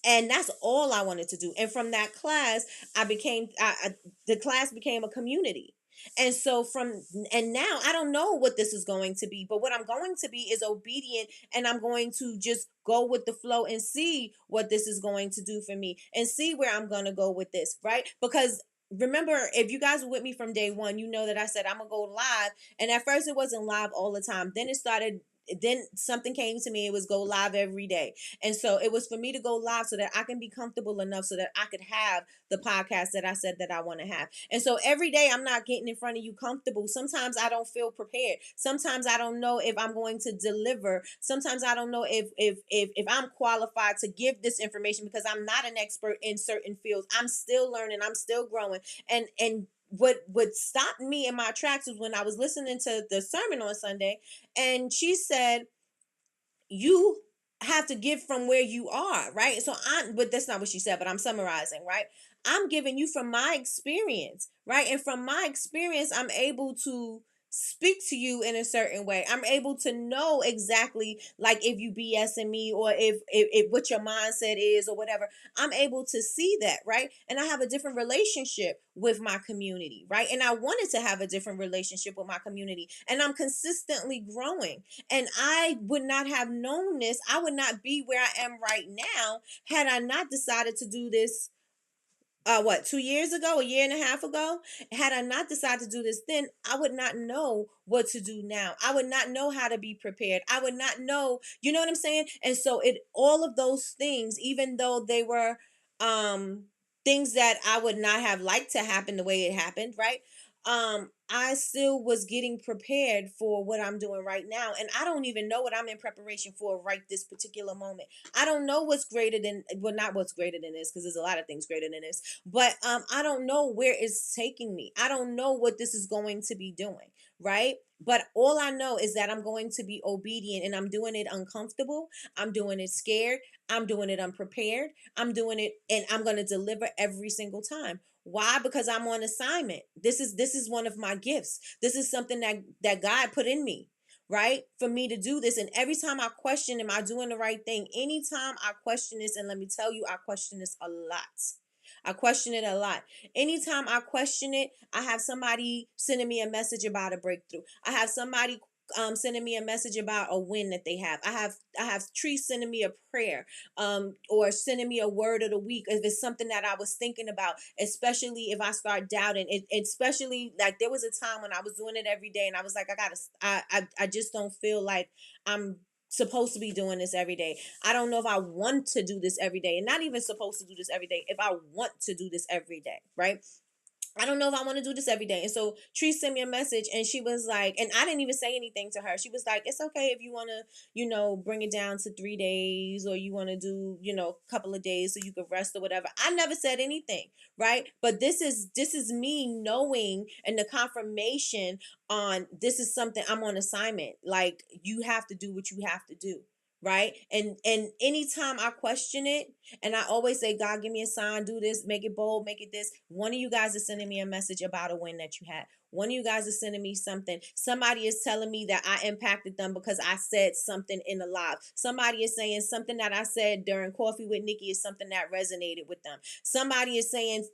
And that's all I wanted to do. And from that class, the class became a community. And so now I don't know what this is going to be, but what I'm going to be is obedient, and I'm going to just go with the flow and see what this is going to do for me and see where I'm going to go with this, right? Because remember, if you guys were with me from day one, you know that I said I'm going to go live. And at first it wasn't live all the time. Then it started then something came to me. It was go live every day. And so it was for me to go live so that I can be comfortable enough so that I could have the podcast that I said that I want to have. And so every day I'm not getting in front of you comfortable. Sometimes I don't feel prepared. Sometimes I don't know if I'm going to deliver. Sometimes I don't know if I'm qualified to give this information because I'm not an expert in certain fields. I'm still learning. I'm still growing. And what stopped me in my tracks was when I was listening to the sermon on Sunday, and she said, you have to give from where you are, right? So but that's not what she said, but I'm summarizing, right? I'm giving you from my experience, right? And from my experience, I'm able to speak to you in a certain way. I'm able to know exactly, like, if you BSing me, or if what your mindset is or whatever. I'm able to see that, right? And I have a different relationship with my community, right? And I wanted to have a different relationship with my community, and I'm consistently growing. And I would not have known this. I would not be where I am right now had I not decided to do this. 2 years ago, a year and a half ago, had I not decided to do this then, I would not know what to do now. I would not know how to be prepared. I would not know, you know what I'm saying? And so all of those things, even though they were things that I would not have liked to happen the way it happened, right? I still was getting prepared for what I'm doing right now. And I don't even know what I'm in preparation for right this particular moment. I don't know what's greater than, well, not what's greater than this, because there's a lot of things greater than this, but I don't know where it's taking me. I don't know what this is going to be doing, right? But all I know is that I'm going to be obedient, and I'm doing it uncomfortable. I'm doing it scared. I'm doing it unprepared. I'm doing it, and I'm going to deliver every single time. Why? Because I'm on assignment. This is one of my gifts. This is something that God put in me, right? For me to do this. And every time I question, am I doing the right thing? Anytime I question this, and let me tell you, I question this a lot. I question it a lot. Anytime I question it, I have somebody sending me a message about a breakthrough. I have somebody sending me a message about a win that they have. I have Trees sending me a prayer, or sending me a word of the week if it's something that I was thinking about, especially if I start doubting it. Especially, like, there was a time when I was doing it every day, and I was like, I just don't feel like I'm supposed to be doing this every day. I don't know if I want to do this every day, and not even supposed to do this every day, if I want to do this every day, right? I don't know if I want to do this every day. And so Tree sent me a message, and she was like, and I didn't even say anything to her. She was like, it's okay if you want to, bring it down to 3 days, or you want to do, a couple of days so you can rest or whatever. I never said anything, right? But this is me knowing, and the confirmation on, this is something, I'm on assignment. Like, you have to do what you have to do. Right. And anytime I question it, and I always say, God, give me a sign, do this, make it bold, make it this. One of you guys is sending me a message about a win that you had. One of you guys is sending me something. Somebody is telling me that I impacted them because I said something in the live. Somebody is saying something that I said during Coffee with Nikki is something that resonated with them. Somebody is saying,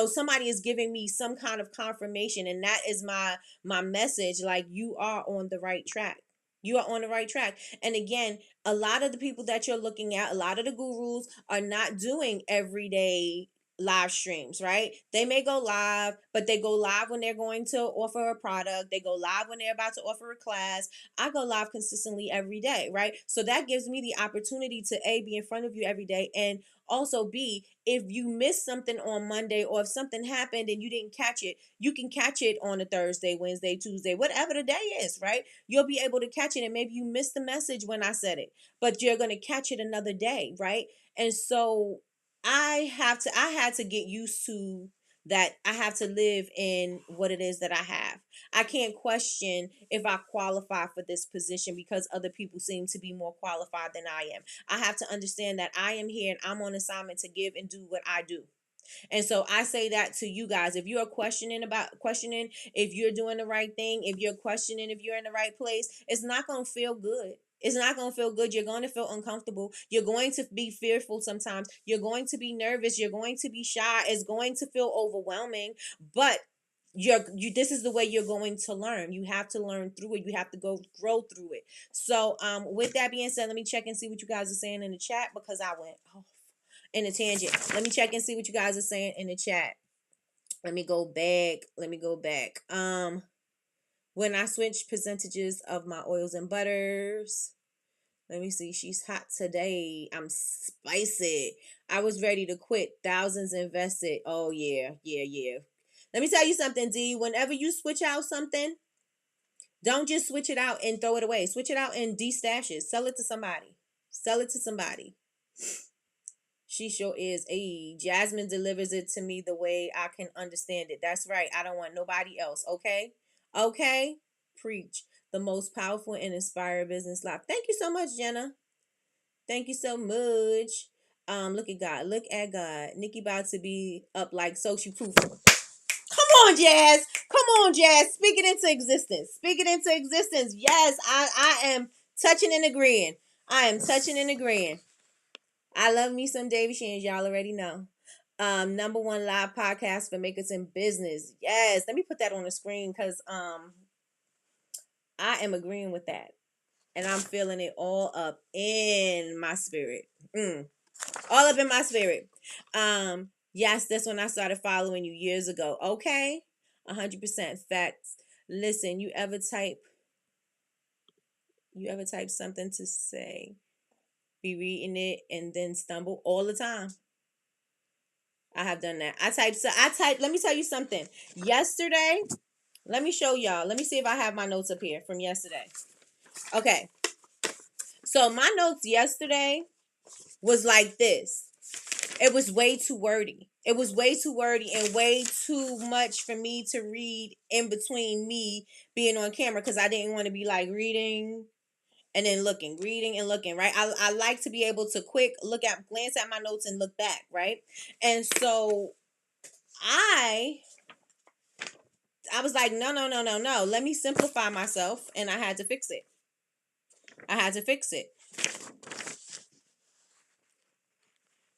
somebody is giving me some kind of confirmation. And that is my message. Like, you are on the right track. You are on the right track. And again, a lot of the people that you're looking at, a lot of the gurus are not doing everyday live streams, right? They may go live, but they go live when they're going to offer a product. They go live when they're about to offer a class. I go live consistently every day, right? So that gives me the opportunity to be in front of you every day, and also B, if you missed something on Monday, or if something happened and you didn't catch it, you can catch it on a Thursday, Wednesday, Tuesday, whatever the day is, right? You'll be able to catch it, and maybe you missed the message when I said it, but you're going to catch it another day, right? And so I had to get used to that. I have to live in what it is that I have. I can't question if I qualify for this position because other people seem to be more qualified than I am. I have to understand that I am here and I'm on assignment to give and do what I do. And so I say that to you guys. If you are questioning if you're doing the right thing, if you're questioning if you're in the right place, it's not going to feel good. It's not going to feel good. You're going to feel uncomfortable. You're going to be fearful sometimes. You're going to be nervous. You're going to be shy. It's going to feel overwhelming, but this is the way you're going to learn. You have to learn through it. You have to grow through it. So with that being said, let me check and see what you guys are saying in the chat, because I went off in a tangent. Let me check and see what you guys are saying in the chat. Let me go back. when I switch percentages of my oils and butters. Let me see. She's hot today. I'm spicy. I was ready to quit. Thousands invested. Oh, yeah. Yeah, yeah. Let me tell you something, D. Whenever you switch out something, don't just switch it out and throw it away. Switch it out and de-stash it. Sell it to somebody. Sell it to somebody. She sure is. Hey, Jasmine delivers it to me the way I can understand it. That's right. I don't want nobody else. Okay? Okay? Preach. The most powerful and inspired business life. Thank you so much, Jenna. Thank you so much. Look at God. Look at God. Nikki about to be up like social proof. Come on, Jazz. Come on, Jazz. Speak it into existence. Speak it into existence. Yes, I am touching and agreeing. I am touching and agreeing. I love me some Davy Shans. Y'all already know. Number one live podcast for makers in business. Yes. Let me put that on the screen because I am agreeing with that. And I'm feeling it all up in my spirit. All up in my spirit. Yes, that's when I started following you years ago. Okay. 100% facts. Listen, you ever type something to say, be reading it and then stumble all the time? I have done that. I type, let me tell you something. Yesterday, let me show y'all. Let me see if I have my notes up here from yesterday. Okay. So my notes yesterday was like this. It was way too wordy. It was way too wordy and way too much for me to read in between me being on camera because I didn't want to be like reading and then reading and looking, right? I like to be able to glance at my notes and look back, right? And so I was like, no. Let me simplify myself, and I had to fix it.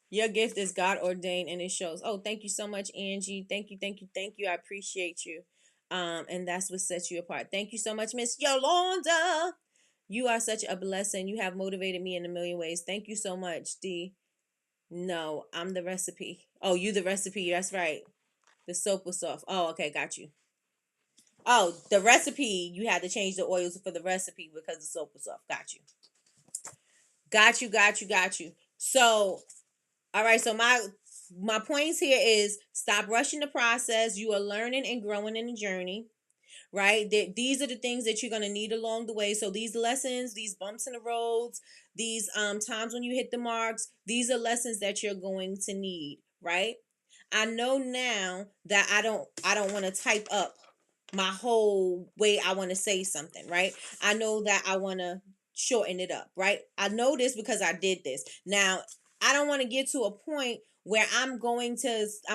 Your gift is God ordained and it shows. Oh, thank you so much, Angie. Thank you. I appreciate you. And that's what sets you apart. Thank you so much, Miss Yolanda. You are such a blessing. You have motivated me in a million ways. Thank you so much, D. No, I'm the recipe. Oh, you the recipe. That's right. The soap was soft. Oh, okay, got you. Oh, the recipe. You had to change the oils for the recipe because the soap was soft. Got you. Got you. So, all right, so my points here is stop rushing the process. You are learning and growing in the journey, right? These are the things that you're going to need along the way. So these lessons, these bumps in the roads, these times when you hit the marks, these are lessons that you're going to need, right? I know now that I don't want to type up my whole way I want to say something, right? I know that I want to shorten it up, right? I know this because I did this. Now, I don't want to get to a point where I'm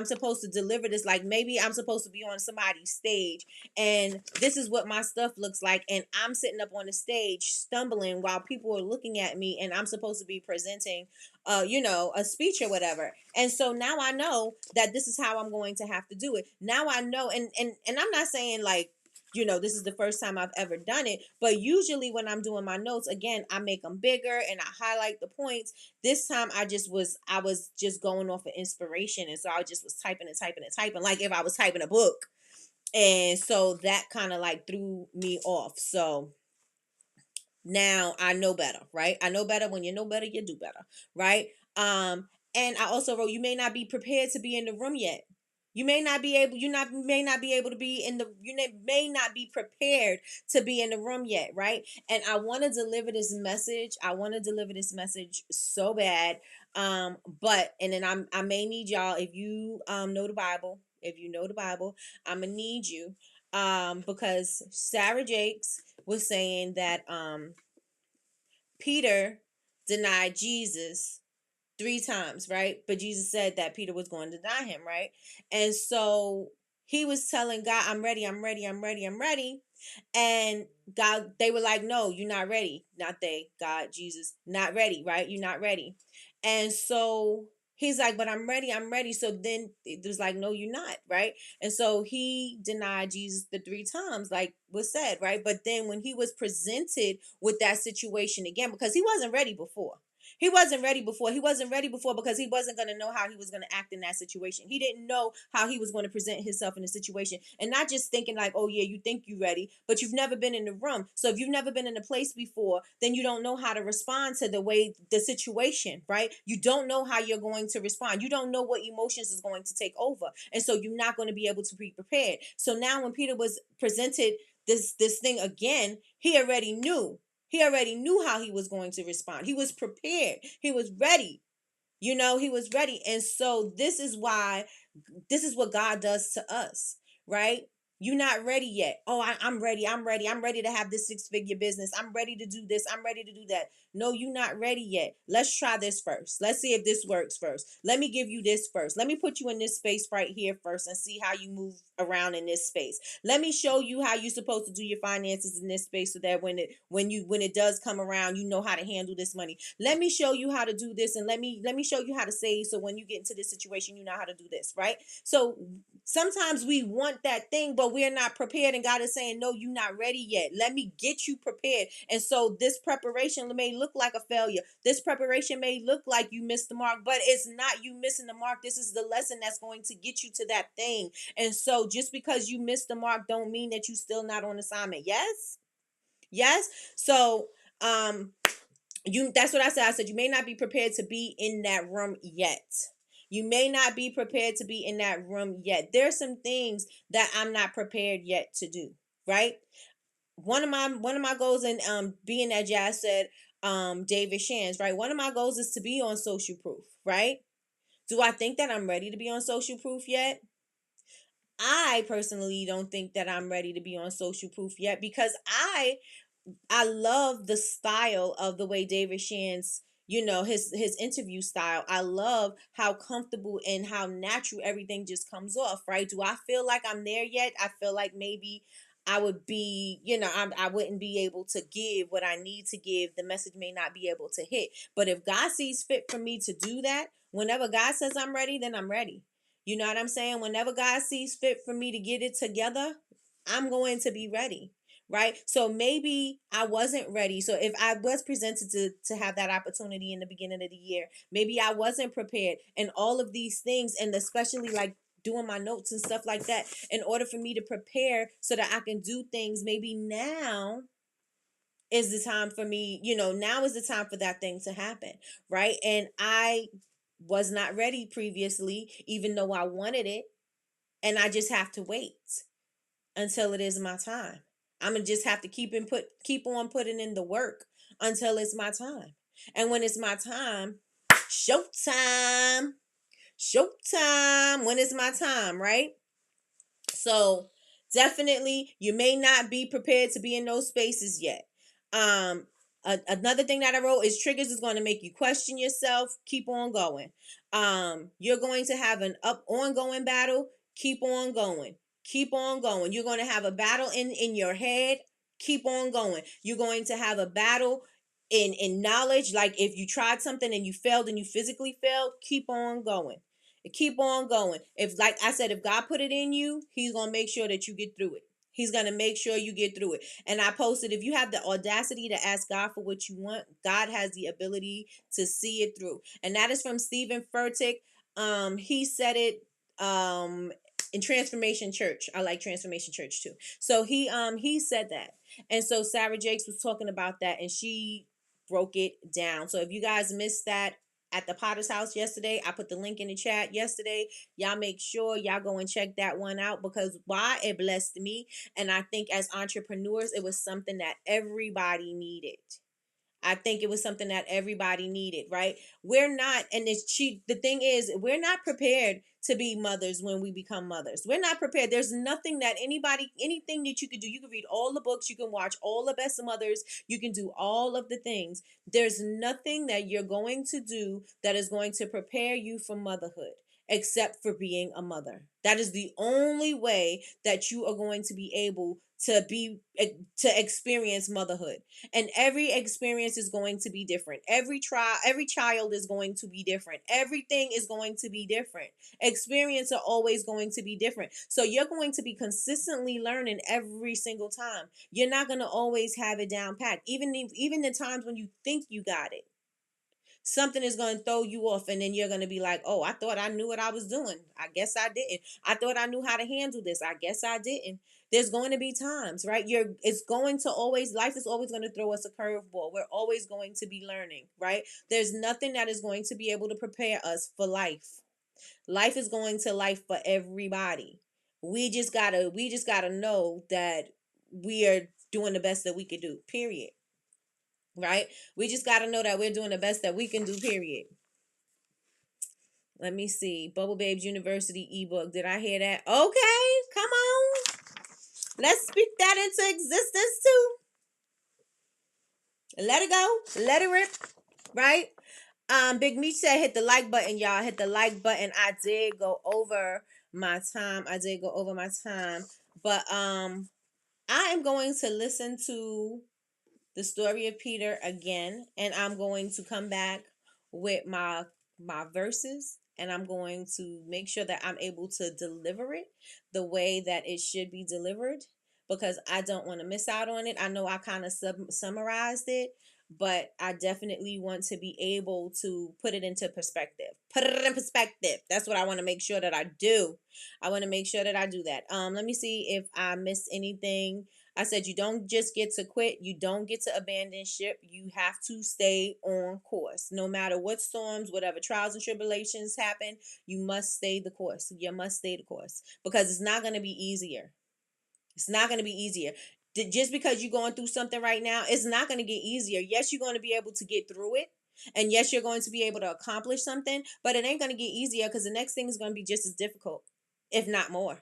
supposed to deliver this. Like maybe I'm supposed to be on somebody's stage and this is what my stuff looks like. And I'm sitting up on the stage stumbling while people are looking at me and I'm supposed to be presenting, a speech or whatever. And so now I know that this is how I'm going to have to do it. Now I know, and I'm not saying like, this is the first time I've ever done it. But usually when I'm doing my notes, again, I make them bigger and I highlight the points. This time I was just going off of inspiration. And so I just was typing like if I was typing a book. And so that kind of like threw me off. So now I know better, right? I know better. When you know better, you do better, right? And I also wrote, you may not be prepared to be in the room yet. You may not be able, may not be able to be may not be prepared to be in the room yet, right? And I want to deliver this message. So bad. And then I may need y'all, if you know the Bible, I'm gonna need you. Because Sarah Jakes was saying that Peter denied Jesus 3 times, right? But Jesus said that Peter was going to deny him, right? And so he was telling God, I'm ready. And God, they were like, no, you're not ready. Not they, God, Jesus, not ready, right? You're not ready. And so he's like, but I'm ready. So then it was like, no, you're not, right? And so he denied Jesus the 3 times, like was said, right? But then when he was presented with that situation again, because he wasn't ready before. He wasn't ready before. He wasn't ready before because he wasn't going to know how he was going to act in that situation. He didn't know how he was going to present himself in a situation. And not just thinking like, oh yeah, you think you're ready, but you've never been in the room. So if you've never been in a place before, then you don't know how to respond to the situation, right? You don't know how you're going to respond. You don't know what emotions is going to take over. And so you're not going to be able to be prepared. So now when Peter was presented this thing again, he already knew. He already knew how he was going to respond. He was prepared. He was ready. He was ready. And so this is what God does to us, right? You're not ready yet. Oh, I'm ready. I'm ready. I'm ready to have this 6-figure business. I'm ready to do this. I'm ready to do that. No, you're not ready yet. Let's try this first. Let's see if this works first. Let me give you this first. Let me put you in this space right here first and see how you move around in this space. Let me show you how you're supposed to do your finances in this space so that when it does come around, you know how to handle this money. Let me show you how to do this, and let me show you how to save, so when you get into this situation, you know how to do this, right? So sometimes we want that thing, but we're not prepared, and God is saying, no, you're not ready yet. Let me get you prepared. And so this preparation may look like a failure. This preparation may look like you missed the mark, but it's not you missing the mark. This is the lesson that's going to get you to that thing. And so just because you missed the mark don't mean that you're still not on assignment. Yes. So that's what I said. I said you may not be prepared to be in that room yet. You may not be prepared to be in that room yet. There's some things that I'm not prepared yet to do, right? One of my goals in being that Jazz said, David Shands, right? One of my goals is to be on social proof, right? Do I think that I'm ready to be on social proof yet? I personally don't think that I'm ready to be on social proof yet, because I love the style of the way David Shands, his interview style. I love how comfortable and how natural everything just comes off, right? Do I feel like I'm there yet? I feel like maybe I would be, I wouldn't be able to give what I need to give. The message may not be able to hit. But if God sees fit for me to do that, whenever God says I'm ready, then I'm ready. You know what I'm saying? Whenever God sees fit for me to get it together, I'm going to be ready. Right. So maybe I wasn't ready. So if I was presented to have that opportunity in the beginning of the year, maybe I wasn't prepared, and all of these things, and especially like doing my notes and stuff like that, in order for me to prepare so that I can do things. Maybe now is the time for me, now is the time for that thing to happen. Right. And I was not ready previously, even though I wanted it. And I just have to wait until it is my time. I'm gonna just have to keep on putting in the work until it's my time. And when it's my time, showtime. Showtime when it's my time, right? So definitely you may not be prepared to be in those spaces yet. Another thing that I wrote is triggers is going to make you question yourself. Keep on going. You're going to have an ongoing battle. Keep on going. Keep on going. You're going to have a battle in your head. Keep on going. You're going to have a battle in knowledge. Like if you tried something and you failed and you physically failed, keep on going. Keep on going. If, like I said, if God put it in you, he's going to make sure that you get through it. He's going to make sure you get through it. And I posted, if you have the audacity to ask God for what you want, God has the ability to see it through. And that is from Stephen Furtick. He said it in Transformation Church. I like Transformation Church too. So he said that. And so Sarah Jakes was talking about that, and she broke it down. So if you guys missed that at the Potter's House yesterday, I put the link in the chat yesterday. Y'all make sure y'all go and check that one out, because why? It blessed me. And I think as entrepreneurs, it was something that everybody needed. I think it was something that everybody needed, right? We're not, and the thing is, we're not prepared to be mothers when we become mothers. We're not prepared. There's nothing that anything that you could do. You can read all the books, you can watch all the best mothers, you can do all of the things. There's nothing that you're going to do that is going to prepare you for motherhood, except for being a mother. That is the only way that you are going to be able to experience motherhood. And every experience is going to be different. Every child is going to be different. Everything is going to be different. Experiences are always going to be different. So you're going to be consistently learning every single time. You're not going to always have it down packed, even the times when you think you got it. Something is going to throw you off, and then you're going to be like, oh, I thought I knew what I was doing. I guess I didn't. I thought I knew how to handle this. I guess I didn't. There's going to be times, right? It's going to always, life is always going to throw us a curveball. We're always going to be learning, right? There's nothing that is going to be able to prepare us for life. Life is going to life for everybody. We just gotta know that we are doing the best that we can do, period. Right? We just gotta know that we're doing the best that we can do, period. Let me see. Bubble Babes University ebook. Did I hear that? Okay, come on. Let's speak that into existence too. Let it go. Let it rip. Right? Big Meech said hit the like button, y'all. Hit the like button. I did go over my time. But I am going to listen to the story of Peter again, and I'm going to come back with my verses, and I'm going to make sure that I'm able to deliver it the way that it should be delivered, because I don't want to miss out on it. I know I kind of summarized it, but I definitely want to be able to put it into perspective. Put it in perspective. That's what I want to make sure that I do. I want to make sure that I do that. Let me see if I missed anything. I said you don't just get to quit. You don't get to abandon ship. You have to stay on course. No matter what storms, whatever trials and tribulations happen, you must stay the course. You must stay the course, because it's not going to be easier. It's not going to be easier. Just because you're going through something right now, it's not going to get easier. Yes, you're going to be able to get through it. And yes, you're going to be able to accomplish something, but it ain't going to get easier, because the next thing is going to be just as difficult, if not more.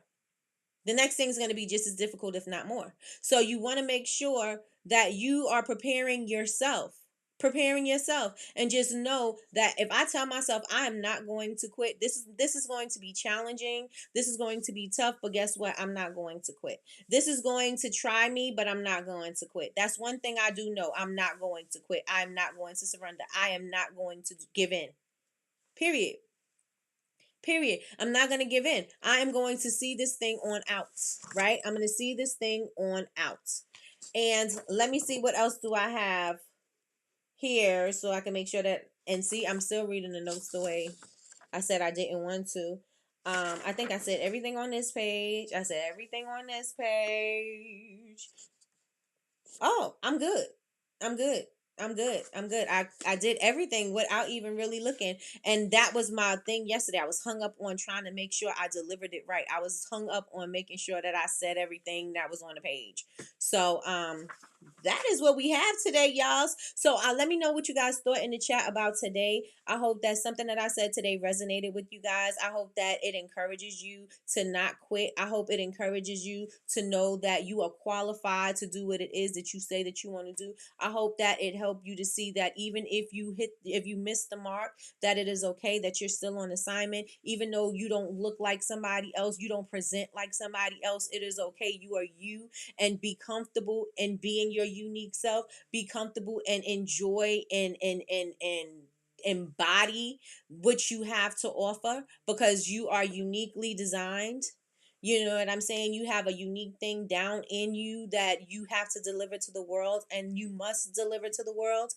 The next thing is going to be just as difficult, if not more. So you want to make sure that you are preparing yourself. And just know that if I tell myself I am not going to quit, this is going to be challenging. This is going to be tough, but guess what? I'm not going to quit. This is going to try me, but I'm not going to quit. That's one thing I do know. I'm not going to quit. I'm not going to surrender. I am not going to give in. Period. I'm not going to give in. I am going to see this thing on out, right? I'm going to see this thing on out. And let me see, what else do I have here so I can make sure that, and see, I'm still reading the notes the way I said I didn't want to. I think I said everything on this page. Oh, I'm good. I did everything without even really looking. And that was my thing yesterday. I was hung up on trying to make sure I delivered it right. I was hung up on making sure that I said everything that was on the page. So that is what we have today, y'all. So let me know what you guys thought in the chat about today. I hope that something that I said today resonated with you guys. I hope that it encourages you to not quit. I hope it encourages you to know that you are qualified to do what it is that you say that you want to do. I hope that it helped you to see that even if you miss the mark, that it is okay, that you're still on assignment. Even though you don't look like somebody else, you don't present like somebody else, it is okay. You are you, and be comfortable in being your unique self. Be comfortable and enjoy and embody what you have to offer, because you are uniquely designed. You know what I'm saying? You have a unique thing down in you that you have to deliver to the world, and you must deliver to the world.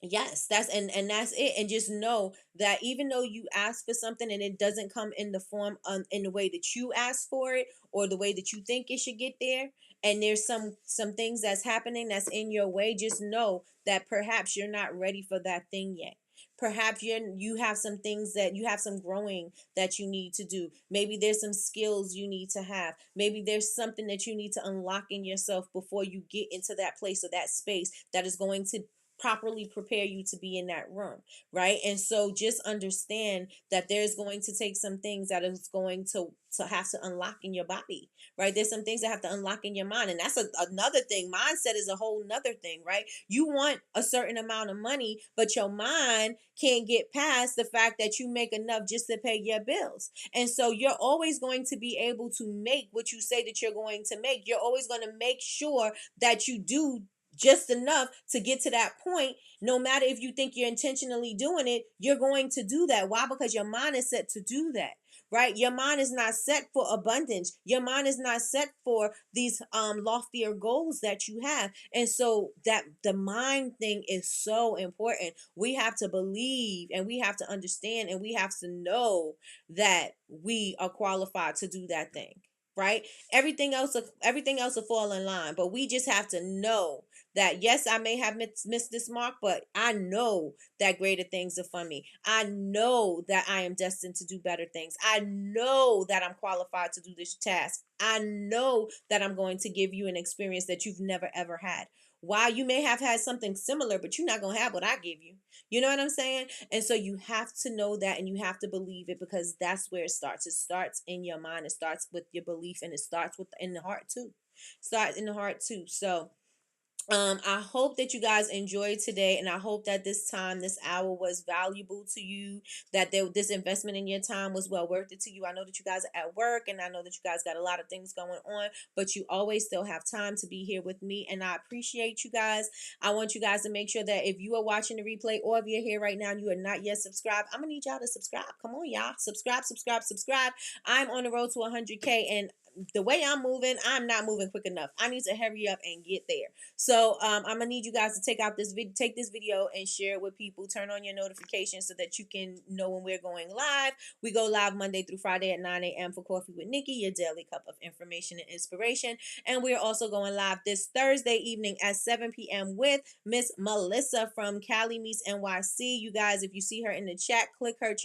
Yes, that's it. And just know that even though you ask for something and it doesn't come in the form in the way that you ask for it, or the way that you think it should get there, and there's some things that's happening that's in your way, just know that perhaps you're not ready for that thing yet. Perhaps you have some things that you have some growing that you need to do. Maybe there's some skills you need to have. Maybe there's something that you need to unlock in yourself before you get into that place or that space that is going to properly prepare you to be in that room, right? And so just understand that there's going to take some things that is going to have to unlock in your body, right? There's some things that have to unlock in your mind, and that's another thing. Mindset is a whole nother thing, right? You want a certain amount of money, but your mind can't get past the fact that you make enough just to pay your bills. And so you're always going to be able to make what you say that you're going to make. You're always going to make sure that you do just enough to get to that point. No matter if you think you're intentionally doing it, you're going to do that. Why? Because your mind is set to do that, right? Your mind is not set for abundance. Your mind is not set for these loftier goals that you have. And so that the mind thing is so important. We have to believe and we have to understand and we have to know that we are qualified to do that thing, right? Everything else will fall in line, but we just have to know that yes, I may have missed this mark, but I know that greater things are for me. I know that I am destined to do better things. I know that I'm qualified to do this task. I know that I'm going to give you an experience that you've never ever had. Why? You may have had something similar, but you're not going to have what I give you. You know what I'm saying? And so you have to know that and you have to believe it, because that's where it starts. It starts in your mind. It starts with your belief, and it starts in the heart too. Starts in the heart too. So I hope that you guys enjoyed today, and I hope that this hour was valuable to you, that this investment in your time was well worth it to you. I know that you guys are at work, and I know that you guys got a lot of things going on, but you always still have time to be here with me, and I appreciate you guys. I want you guys to make sure that if you are watching the replay or if you're here right now and you are not yet subscribed, I'm gonna need y'all to subscribe. Come on, y'all, subscribe. I'm on the road to 100K, and the way I'm moving, I'm not moving quick enough. I need to hurry up and get there. So I'm gonna need you guys to take this video and share it with people. Turn on your notifications so that you can know when we're going live. We go live Monday through Friday at 9 a.m. for Coffee with Nikki, your daily cup of information and inspiration. And we're also going live this Thursday evening at 7 p.m. with Miss Melissa from Cali Meets NYC. You guys, if you see her in the chat, click her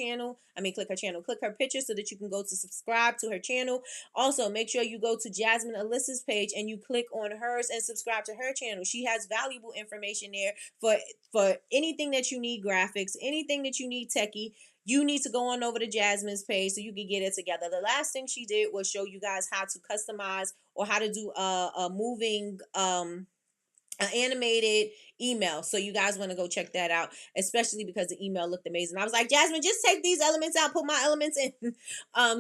picture so that you can go to subscribe to her channel. Also, make sure you go to Jasmine Alyssa's page and you click on hers and subscribe to her channel. She has valuable information there for anything that you need, graphics, anything that you need techie. You need to go on over to Jasmine's page so you can get it together. The last thing she did was show you guys how to customize or how to do a moving an animated email. So you guys want to go check that out, especially because the email looked amazing. I was like, Jasmine, just take these elements out, put my elements in,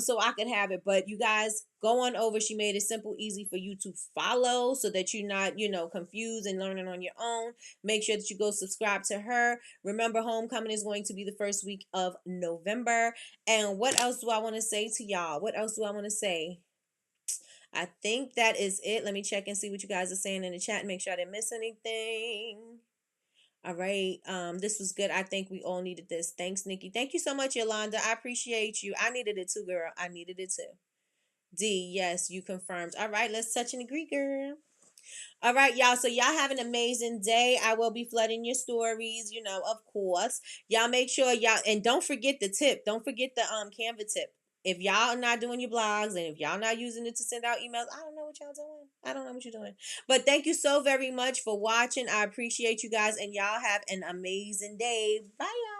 so I could have it. But you guys go on over. She made it simple, easy for you to follow so that you're not, confused and learning on your own. Make sure that you go subscribe to her. Remember, homecoming is going to be the first week of November. And what else do I want to say to y'all? What else do I want to say? I think that is it. Let me check and see what you guys are saying in the chat and make sure I didn't miss anything. All right. This was good. I think we all needed this. Thanks, Nikki. Thank you so much, Yolanda. I appreciate you. I needed it too, girl. I needed it too. D, yes, you confirmed. All right, let's touch and agree, girl. All right, y'all. So y'all have an amazing day. I will be flooding your stories, of course. Y'all make sure and don't forget the tip. Don't forget the Canva tip. If y'all not doing your blogs and if y'all not using it to send out emails, I don't know what y'all doing. I don't know what you're doing. But thank you so very much for watching. I appreciate you guys, and y'all have an amazing day. Bye, y'all.